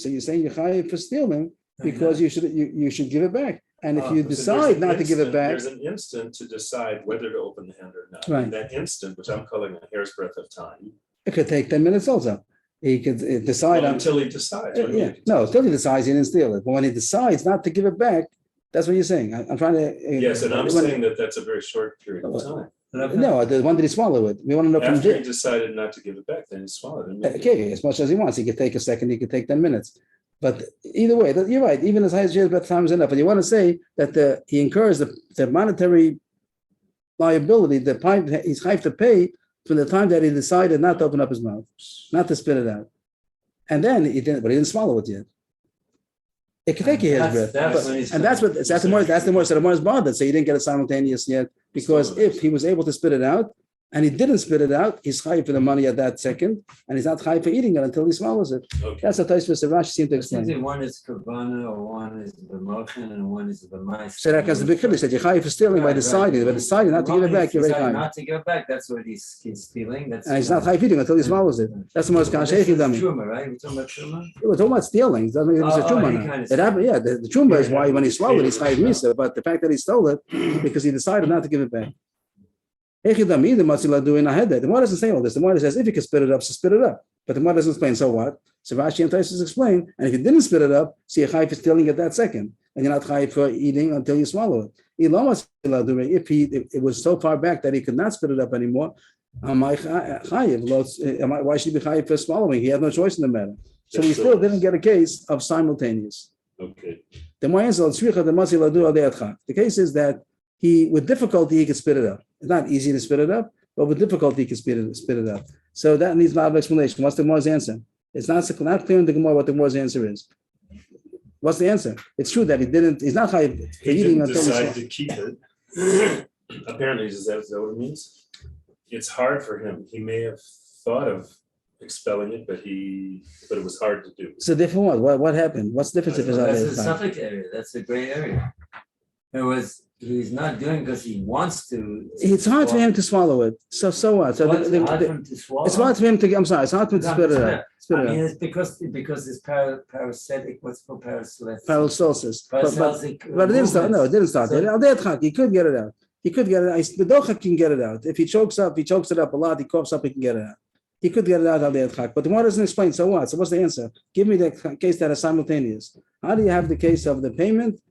So you're saying you're chayiv for stealing because you should give it back. And if you decide not to give it back, there's an instant to decide whether to open the hand or not. Right. And that instant, which I'm calling a hair's breadth of time, it could take 10 minutes also. He could decide until he decides. What do you mean? No, until he decides he didn't steal it. But when he decides not to give it back, that's what you're saying. I'm trying to. Yes, and I'm saying that that's a very short period of time. No, when did he swallow it? We want to know from After he decided not to give it back, then he swallowed it. Okay, as much as he wants. He could take a second, he could take 10 mintes. But either way, you're right. Even as high as years, time is enough. But you want to say that he incurs the monetary liability, he's chayiv to pay from the time that he decided not to open up his mouth, not to spit it out. And then he didn't swallow it yet. It could take a hair's breadth. That's the more is bothered. So he didn't get it simultaneous yet. Because if he was able to spit it out, and he didn't spit it out, he's chayiv for the money at that second, and he's not chayiv for eating it until he swallows it. Okay. That's what Tosfos and Rashi seem to explain. One is kavana, or one is the motion, and one is the mice. So that has the big chiddush that you're chayiv for stealing by deciding. By deciding not to give it back, you're very chayiv. Not to give it back, that's what he's stealing. And he's not chayiv eating until he swallows it. That's the most kashaychi dummy. Truma, right? We're talking about truma. We're talking about stealing. It doesn't mean it's a truma. It happened. Yeah, the truma is why when he swallowed it, he's chayiv misa. But the fact that he stole it because he decided not to give it back. The Gemara doesn't say all this. The Gemara says if you can spit it up, so spit it up. But the Gemara doesn't explain. So what? So Rashi and Tosfos explain. And if you didn't spit it up, so you're chayiv for stealing it that second, and you're not chayiv for eating until you swallow it. If it was so far back that he could not spit it up anymore, why should he be chayiv for swallowing? He had no choice in the matter. So he still didn't get a case of simultaneous. Okay. The case is that with difficulty he could spit it up. It's not easy to spit it up, but with difficulty he can spit it up. So that needs a lot of explanation. What's the Gemara's answer? It's not clear in the Gemara what the Gemara's answer is. What's the answer? It's true that he's not chayiv for eating until he decide to keep it. Apparently, is that what it means? It's hard for him. He may have thought of expelling it, but it was hard to do. So therefore what happened? What's the difference if it's That's the subject area. That's a gray area. He's not doing because he wants to. It's hard for him to swallow it. So what? So hard for him to swallow. It's hard for him to. I'm sorry. It's hard for him to spit it out. It's because it's parasitic. What's called paralysis? Paralysis. But it didn't start. No, it didn't start. He could get it out. He could get it out. The docha can get it out. If he chokes it up a lot. He coughs up. He can get it out. He could get it out al de'at. But the Gemara doesn't explain. So what? So what's the answer? Give me the case that is simultaneous. How do you have the case of the payment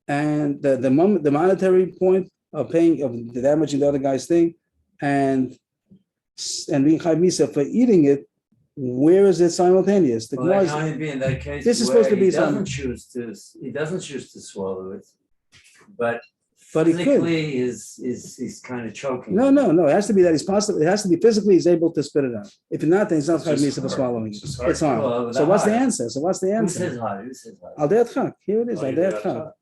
and the monetary point of paying of the damaging the other guy's thing, and being chayiv misa for eating it? Where is it simultaneous? The Gemara can be in that case. This is supposed to be he doesn't choose to swallow it, but physically he's kind of choking. No. It has to be that he's possible. It has to be physically he's able to spit it out. If not, then he's not chayiv misa for swallowing it. It's hard. Well, so what's the answer? Who says hard? Al de'at chak. Here it is. Al de'at chak.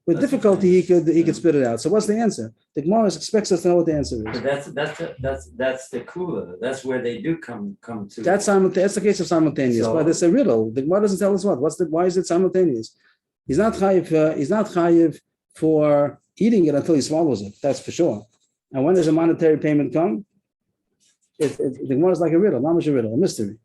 With difficulty, he could spit it out. So what's the answer? The Gemara expects us to know what the answer is. But that's the cooler. That's where they do come to. That's the case of simultaneous. But it's a riddle. The Gemara doesn't tell us what. Why is it simultaneous? He's not chayiv for eating it until he swallows it. That's for sure. And when does a monetary payment come? The Gemara is like a riddle, not much a riddle, a mystery.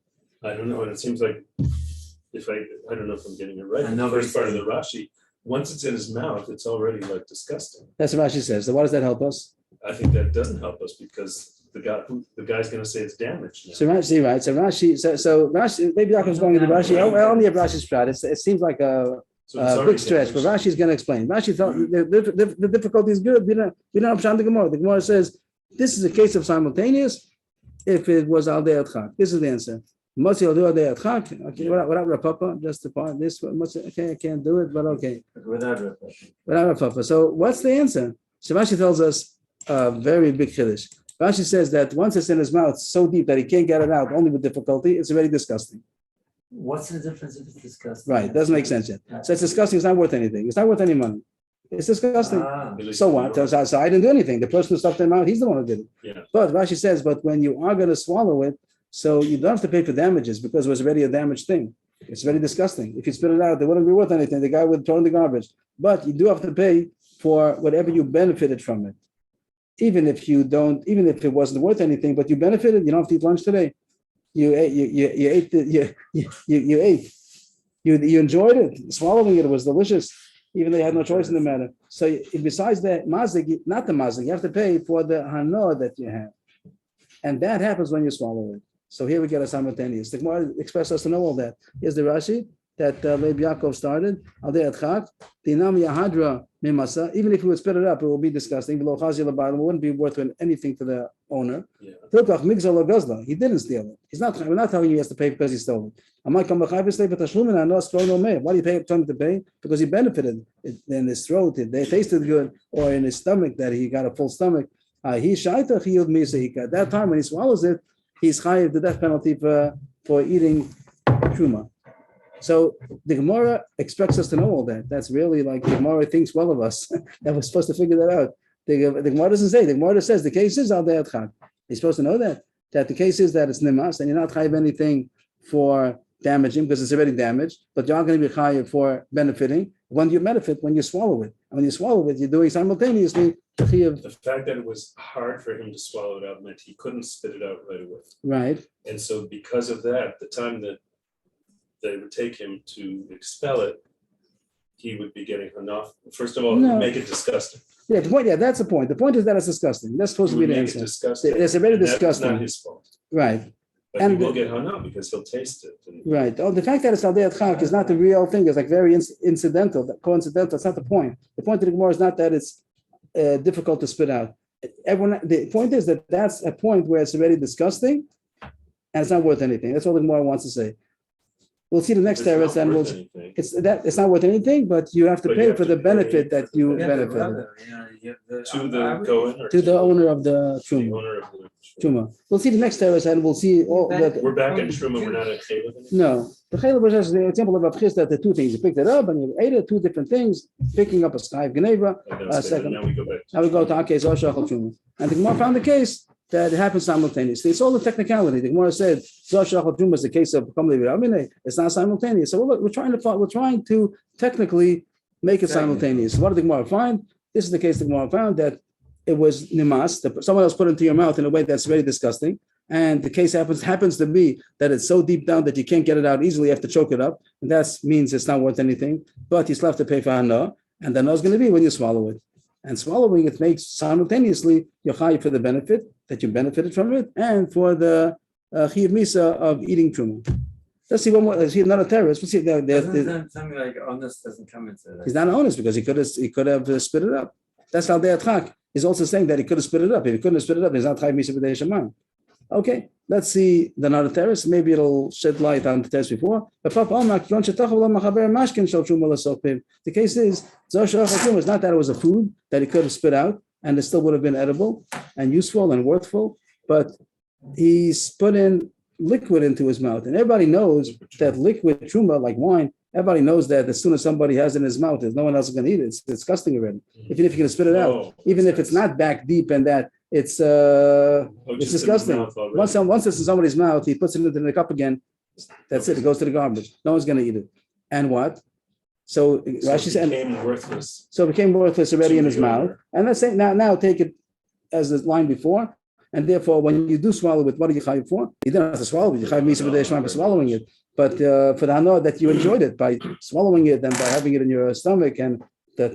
I don't know, and it seems like I don't know if I'm getting it right. The first part of the Rashi. Once it's in his mouth, it's already like disgusting. That's what Rashi says. So why does that help us? I think that doesn't help us because the guy's going to say it's damaged now. So Rashi, right? So Rashi, maybe Yaakov's going into Rashi. I only have Rashi's shot. It seems like a big stretch, but Rashi's going to explain. Rashi thought the difficulty is good. We don't have the Gemara. The Gemara says this is a case of simultaneous. If it was al de'at chak, this is the answer. Motzi will do a day at Chak. Okay, without Rapapa, just the part. This okay, I can't do it, but okay. Without Rapapa. Without Rapapa. So what's the answer? So Rashi tells us a very big chiddush. Rashi says that once it's in his mouth so deep that he can't get it out, only with difficulty, it's already disgusting. What's the difference if it's disgusting? Right, doesn't make sense yet. So it's disgusting. It's not worth anything. It's not worth any money. It's disgusting. So what? So I didn't do anything. The person who stuffed it out, he's the one who did it. Yeah. But Rashi says, but when you are going to swallow it, so you don't have to pay for damages because it was already a damaged thing. It's very disgusting. If you spit it out, it wouldn't be worth anything. The guy would throw in the garbage. But you do have to pay for whatever you benefited from it. Even if it wasn't worth anything, but you benefited, you don't have to eat lunch today. You ate. You enjoyed it. Swallowing it was delicious, even though you had no choice in the matter. So besides the mazik, not the mazik, you have to pay for the hana that you have. And that happens when you swallow it. So here we get a simultaneous. The Gemara expressed us to know all that. Here's the Rashi that Leib Yaakov started. Even if he would spit it up, it will be disgusting. It wouldn't be worth anything to the owner. Yeah. He didn't steal it. We're not telling you he has to pay because he stole it. Why do you pay him to pay? Because he benefited in his throat. They tasted good, or in his stomach that he got a full stomach. At that time when he swallows it, he's chayiv the death penalty for eating truma. So the Gemara expects us to know all that. That's really like the Gemara thinks well of us. That we're supposed to figure that out. The Gemara doesn't say. The Gemara says the case is al de'at chak. You're supposed to know that the case is that it's nimas and you're not chayiv anything for damaging because it's already damaged, but you're not going to be chayiv for benefiting when you benefit when you swallow it. And when you swallow it, you're doing simultaneously the fact that it was hard for him to swallow it out meant he couldn't spit it out right away. Right. And so because of that, the time that they would take him to expel it, he would be getting enough. First of all, it would make it disgusting. Yeah, that's the point. The point is that it's disgusting. That's supposed to be the answer. It's already disgusting. That's not his fault. Right. But he will get hung up because he'll taste it. Right. Oh, the fact that it's al de'at chak is not the real thing. It's like very incidental, coincidental. That's not the point. The point of the Gemara is not that it's difficult to spit out. The point is that that's a point where it's already disgusting and it's not worth anything. That's all the Gemara wants to say. We'll see the next teretz, and it's not worth anything, but you have to pay for the benefit that you benefited. To the owner of the truma. We'll see the next teretz, and we'll see all that. We're back in truma. We're not at chaylev anymore. No, the chaylev was just the example of abchis that the two things you picked it up and you ate it. Two different things. Picking up a sky geneva. Second. Now we go back. Now we go to akes oshachal truma, and the Gemara found the case that it happens simultaneously. It's all the technicality. The Gemara said zoshachal truma is the case of it's not simultaneous. So we're trying to technically make it simultaneous. What did the Gemara find? This is the case the Gemara found that it was nimas, that someone else put it into your mouth in a way that's very disgusting. And the case happens to be that it's so deep down that you can't get it out easily, you have to choke it up. And that means it's not worth anything, but you still have to pay for hana. And the hana is going to be when you swallow it. And swallowing it makes simultaneously you're chayiv for the benefit that you benefited from it and for the chiyuv misa of eating truma. Let's see one more. Let's see another terrorist. Let's see. Something like honest doesn't come into that. He's not honest because he could have spit it up. That's al de'at chak. He's also saying that he could have spit it up. If he couldn't have spit it up, he's not chayiv misa b'dei shaman. Okay, let's see the another terrorist. Maybe it'll shed light on the terrorist before. The case is it's not that it was a food that he could have spit out and it still would have been edible and useful and worthful, but he's put in liquid into his mouth, and everybody knows that liquid truma, like wine, everybody knows that as soon as somebody has it in his mouth, there's no one else is going to eat it. It's disgusting already. Even if you can spit it out, even if it's not back deep and that it's disgusting. Once it's in somebody's mouth, he puts it into the cup again. That's it. It goes to the garbage. No one's going to eat it. And what? So Rashi said, it became worthless already in his mouth. And let's say now take it as the line before. And therefore, when you do swallow it, what are you chayiv for? You don't have to swallow it. You chayiv misa b'dei shema for swallowing it. But for the hana that you enjoyed it by swallowing it and by having it in your stomach and the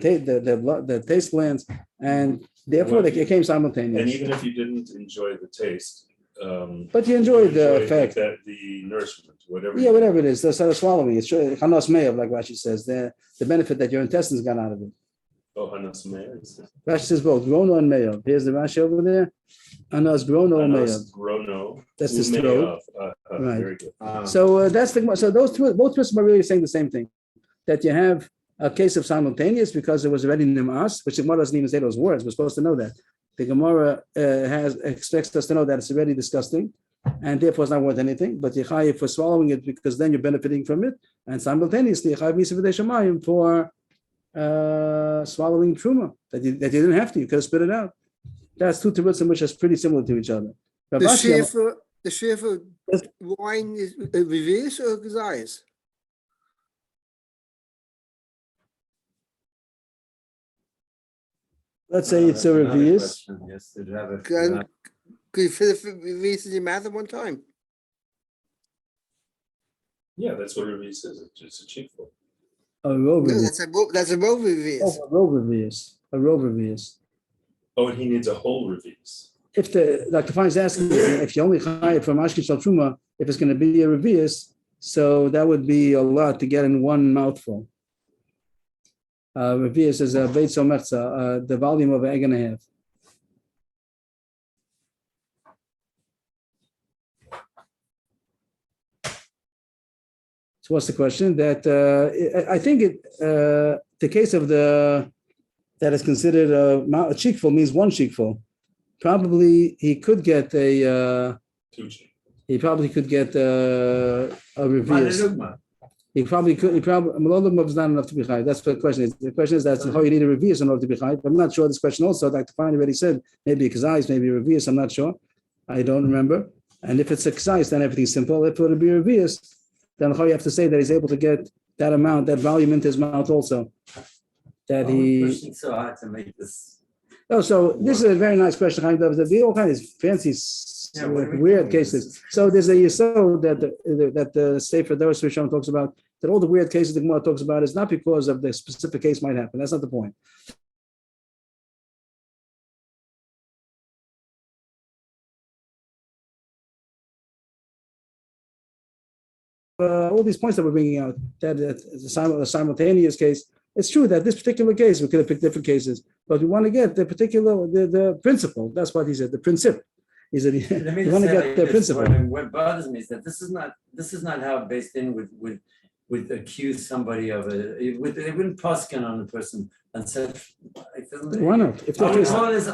taste glands, and therefore they came simultaneous. And even if you didn't enjoy the taste, but you enjoyed the effect, the nourishment, whatever. Yeah, whatever it is, the swallowing. It's chanos me'av, like Rashi says, the benefit that your intestines got out of it. Oh, Anas Meir. Rashi says both, grono and meyav. Here's the Rashi over there. Anas grono and meyav. Anas grono. That's the stroke. Right. Very good. So that's the so those two both Twistim are really saying the same thing, that you have a case of simultaneous because it was already nimas, which the Gemara doesn't even say those words. We're supposed to know that. The Gemara expects us to know that it's already disgusting, and therefore it's not worth anything. But you're chayiv for swallowing it because then you're benefiting from it, and simultaneously you're chayiv misa v'dei shamayim for swallowing truma that you didn't have to. You could have spit it out. That's two terutzim which are pretty similar to each other. The shefa wine is reverse or gezayis? Let's say it's a revius. Yes, did you have a Could you fit it reverse in your mouth at one time? Yeah, that's what Revi says. It's a cheekful. A row No, revius. that's a row reverse. A row revius. A row revius. Oh, and he needs a whole Revi's. If Dr. Fein's asking if you only hire from Ashkin Shal Truma, if it's going to be a revius, so that would be a lot to get in one mouthful. Revius is a Beit Somerza, the volume of an egg and a half. So what's the question? That I think the case of that is considered a cheekful means one cheekful. Probably he could get a. He probably could get a revius. He probably could. Malolugma is not enough to be high. That's what the question is. The question is that's how you need a revius in order to be high. I'm not sure this question also. Dr. Fine already said maybe a kazais, maybe a revius. I'm not sure. I don't remember. And if it's a kazais, then everything's simple. If it would be a revius, then how you have to say that he's able to get that amount, that volume into his mouth also. That he. Pushing so hard to make this. Oh, so this is a very nice question. There's all kinds of fancy, weird cases. So there's a yesod that the Sefer Doros Rishon talks about, that all the weird cases the Gemara talks about is not because of the specific case might happen. That's not the point. All these points that we're bringing out, that the simultaneous case, it's true that this particular case, we could have picked different cases, but we want to get the particular, the principle. That's what he said, the principle. He said, you want to get the principle. What bothers me is that this is not how based in would accuse somebody of they wouldn't poskin on a person and such. Why not? If we're talking about it.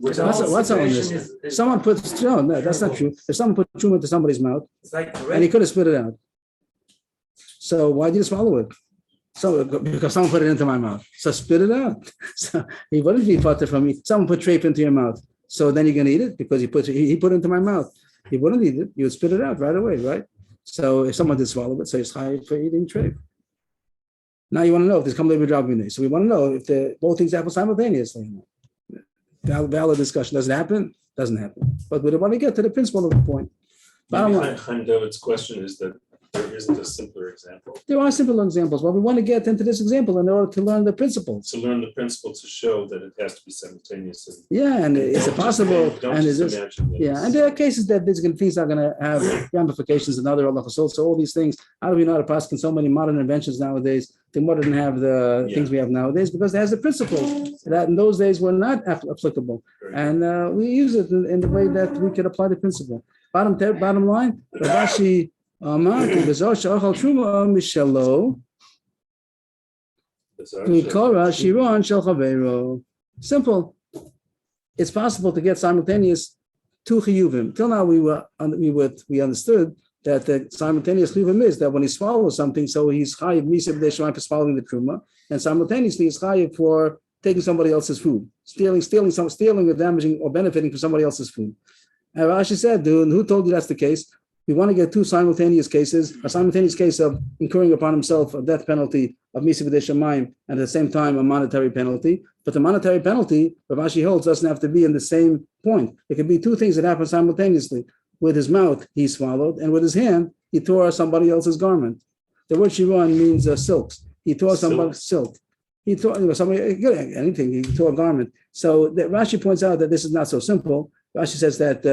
What's on this? Someone puts no, that's not true. If someone put truma into somebody's mouth, it's like and he could have spit it out. So why did you swallow it? So because someone put it into my mouth, so spit it out. So he wouldn't be potter from me. Someone put trape into your mouth, so then you're gonna eat it because he put it into my mouth. He wouldn't eat it. You would spit it out right away, right? So if someone did swallow it, so he's high for eating trape. Now you want to know if there's come labor job in there. So we want to know if both things happen simultaneously. Valid discussion. Does it happen? Doesn't happen. But we want to get to the principle of the point. Chaim David's question is that there isn't a simpler example. There are simple examples, but we want to get into this example in order to learn the principles. To learn the principle to show that it has to be simultaneous. Yeah, and is it possible? And is this? Yeah, and there are cases that these things are going to have ramifications and other halachos. So all these things, how do we know how to pass in so many modern inventions nowadays? The more didn't have the things we have nowadays because it has the principle that in those days were not applicable, and we use it in the way that we can apply the principle. Bottom line, Rashi. Simple. It's possible to get simultaneous two chiyuvim. Till now, we understood that the simultaneous chiyuvim is that when he swallows something, so he's chayiv misa b'dei shamayim for swallowing the truma, and simultaneously he's chayiv for taking somebody else's food, stealing or damaging or benefiting from somebody else's food. And Rashi said, who told you that's the case? We want to get two simultaneous cases, a simultaneous case of incurring upon himself a death penalty of misa b'dei shamayim, and at the same time a monetary penalty. But the monetary penalty, Rav Ashi holds, doesn't have to be in the same point. It could be two things that happen simultaneously. With his mouth, he swallowed, and with his hand, he tore somebody else's garment. The word shiron means silks. He tore somebody's silk. He tore anything. He tore a garment. So Rashi points out that this is not so simple. Rashi says that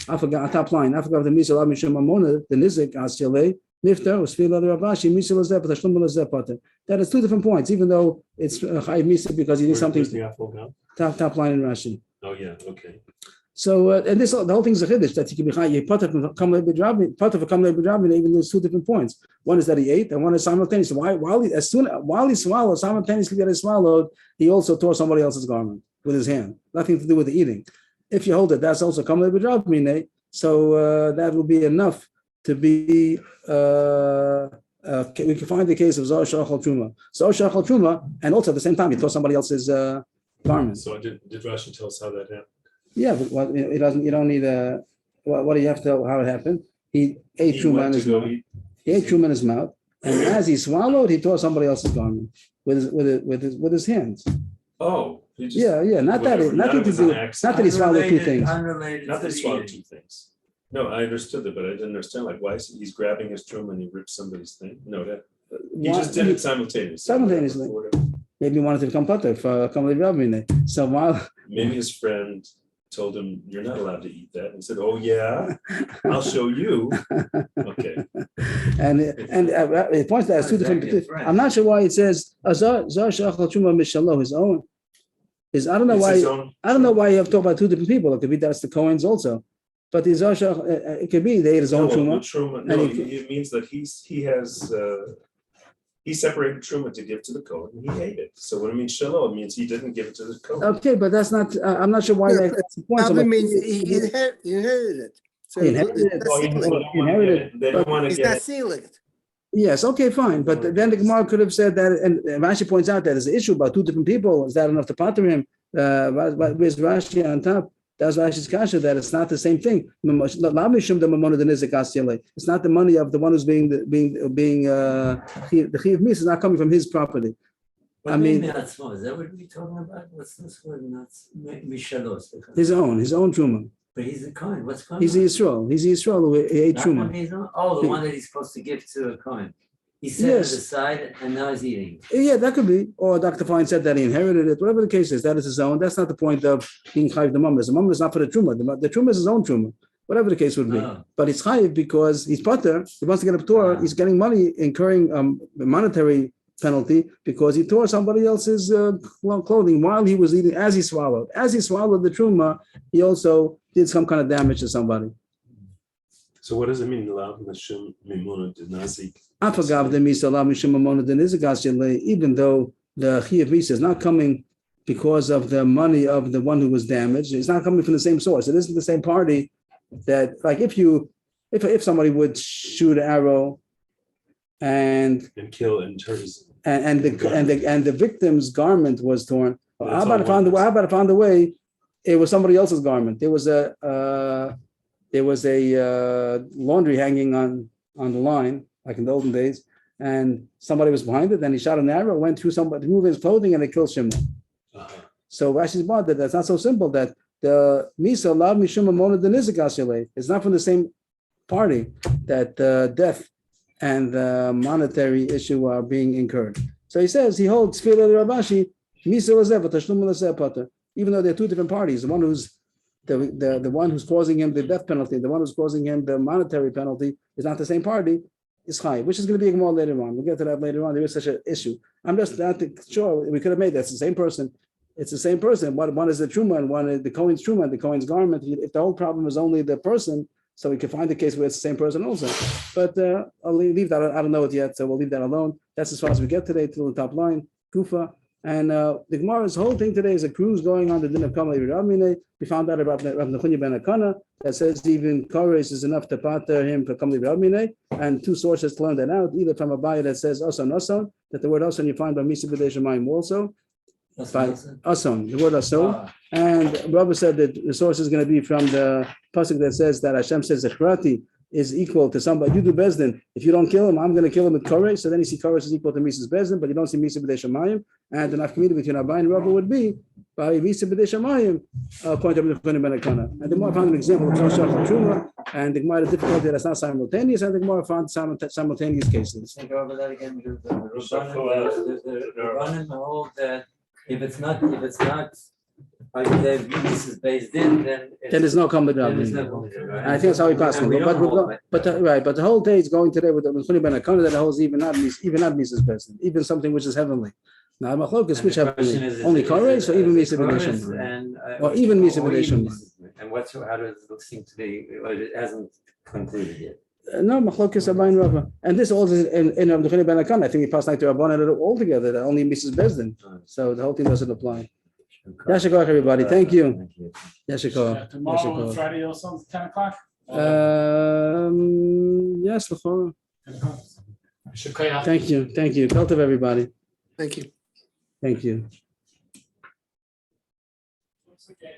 I forgot top line. I forgot the misal mishum amona the nizik asyale Niftar was Tefillah the Rabashi, Misa Lazeh, Tashlumu Lazeh Pater. That is two different points, even though it's Chayiv Misa because you need something. Where's the apple now? Top line in Rashi. Oh yeah, okay. So and this the whole thing is a chiddush that he can be chayiv part of kamlei b'drabin, even though it's two different points. One is that he ate, and one is simultaneously. While he swallowed, simultaneously that he swallowed, he also tore somebody else's garment with his hand. Nothing to do with the eating. If you hold it, that's also kamlei b'drabin. So that will be enough to be. We can find the case of Zohar Shachal Truma, and also at the same time he tore somebody else's garment. So did Rashi tell us how that happened? Yeah, but it doesn't. You don't need a. What do you have to tell how it happened? He ate truma in his mouth. He ate truma in his mouth, and as he swallowed, he tore somebody else's garment with his hands. Oh, not that he swallowed two things. Not that he swallowed two things. No, I understood that, but I didn't understand. Like, why he's grabbing his truma and he rips somebody's thing? No, that he just did it simultaneously. Maybe he wanted to become pater for kamlei b'drabin. So while maybe his friend told him, "You're not allowed to eat that," and he said, "Oh yeah, I'll show you." Okay. And it points that as two different. I'm not sure why it says Zar Shachal Truma Mishalo, his own. I don't know why. I don't know why you have to talk about two different people. It could be that's the Cohens also, but the Zar it could be they ate his own truma. No, it means that he separated truma to give to the Kohen, and he ate it. So when it means shalom, it means he didn't give it to the Kohen. Okay, but that's not. I'm not sure why that's the point. Probably means he inherited it. So he inherited it. They don't want to he's get not it. sealing it. Yes, okay, fine. But then the Gemara could have said that, and Rashi points out that there's an issue about two different people. Is that enough to pater him? With Rashi on top, that's Rashi's kasha that it's not the same thing. It's not the money of the one who's being the chiyuv mis is not coming from his property. I mean, is that what we're talking about? What's this word? Mishalos. His own truma. But he's a Kohen. What's Kohen? He's the Yisrael who ate truma. Oh, the one that he's supposed to give to a Kohen. He set it aside and now he's eating. Yeah, that could be. Or Dr. Fine said that he inherited it. Whatever the case is, that is his own. That's not the point of being chayiv the mummas. The mumma is not for the truma. The truma is his own truma. Whatever the case would be. But it's chayiv because he's pater. He wants to get a Torah. He's getting money, incurring a monetary penalty because he tore somebody else's clothing while he was eating, as he swallowed. As he swallowed the truma, he also did some kind of damage to somebody. So what does it mean? Even though the chiyuv misa is not coming because of the money of the one who was damaged, it's not coming from the same source. It isn't the same party that, like, if somebody would shoot an arrow and kill and hurt his and the victim's garment was torn. How about I found a way? It was somebody else's garment. There was a laundry hanging on the line, like in the olden days, and somebody was behind it. Then he shot an arrow, went through somebody, removed his clothing, and it killed Shimon. So Rashi's brought that that's not so simple. That the misa lav mishum amona denizik asilei. It's not from the same party that death and the monetary issue are being incurred. So he says he holds tefillah Rabashi misa lazeh v'tashlum lazeh pater. Even though they're two different parties, the one who's the one who's causing him the death penalty, the one who's causing him the monetary penalty is not the same party, is chayiv, which is going to be a gemara later on. We'll get to that later on. There is such an issue. I'm just not sure we could have made that. It's the same person. It's the same person. One is the truma and one is the Kohen's truma and the Kohen's garment. If the whole problem is only the person, so we can find a case where it's the same person also. But I'll leave that. I don't know it yet, so we'll leave that alone. That's as far as we get today till the top line. Kufa. And the Gemara's whole thing today is a cruise going on the din of Kamei B'Ramine. We found out about Rav Nechunya ben Akana that says even Kores is enough to pater him for Kamei B'Ramine. And two sources to learn that out, either from a Abaya that says Oson, that the word Oson you find by Misa B'Dei Shemayim also. By Oson, the word Oson. And Rabbi said that the source is going to be from the pasuk that says that Hashem says Echrati is equal to somebody. You do Bezdin. If you don't kill him, I'm going to kill him with Kores. So then you see Kores is equal to Mises Bezdin, but you don't see Misa B'Dei Shemayim. And the nafkamina between Abba and Rabba would be by Misa B'Dei Shemayim, according to Nechunya ben Akana. And the Gemara found an example of Zoshach and Truma, and the Gemara difficulty that's not simultaneous, and the Gemara found simultaneous cases. Think over that again. The Rabbanim hold that if it's not Like if they Mrs. based in, then there's no common then there's ground. no commentary, right? I think that's how we pass it. And we But don't we're hold go- like but that. right, but the whole day is going today with the Mechuni Ben Akana that holds even not Mrs. Bezdin, even something which is heavenly. Now Machlokes And which the question heavenly, is only it- Koresh is or it- even is it Misa Koresh B'Neshama? and, Or even Misa or even B'Neshama. Mrs. And how does it seem to be? Well, it hasn't concluded yet. No, Machlokes Abayin Rava. And this all is in Mechuni Ben Akana. I think he passed like to Rabbanan altogether, that only Mrs. Bezdin. So the whole thing doesn't apply. Yashikach, everybody. Thank you. Yashikach. Tomorrow and Friday also, 10 o'clock? Yes, L'chora. 10 o'clock. Shukayach. Thank you. Thank you. Tell to everybody. Thank you. Thank you. Looks like a,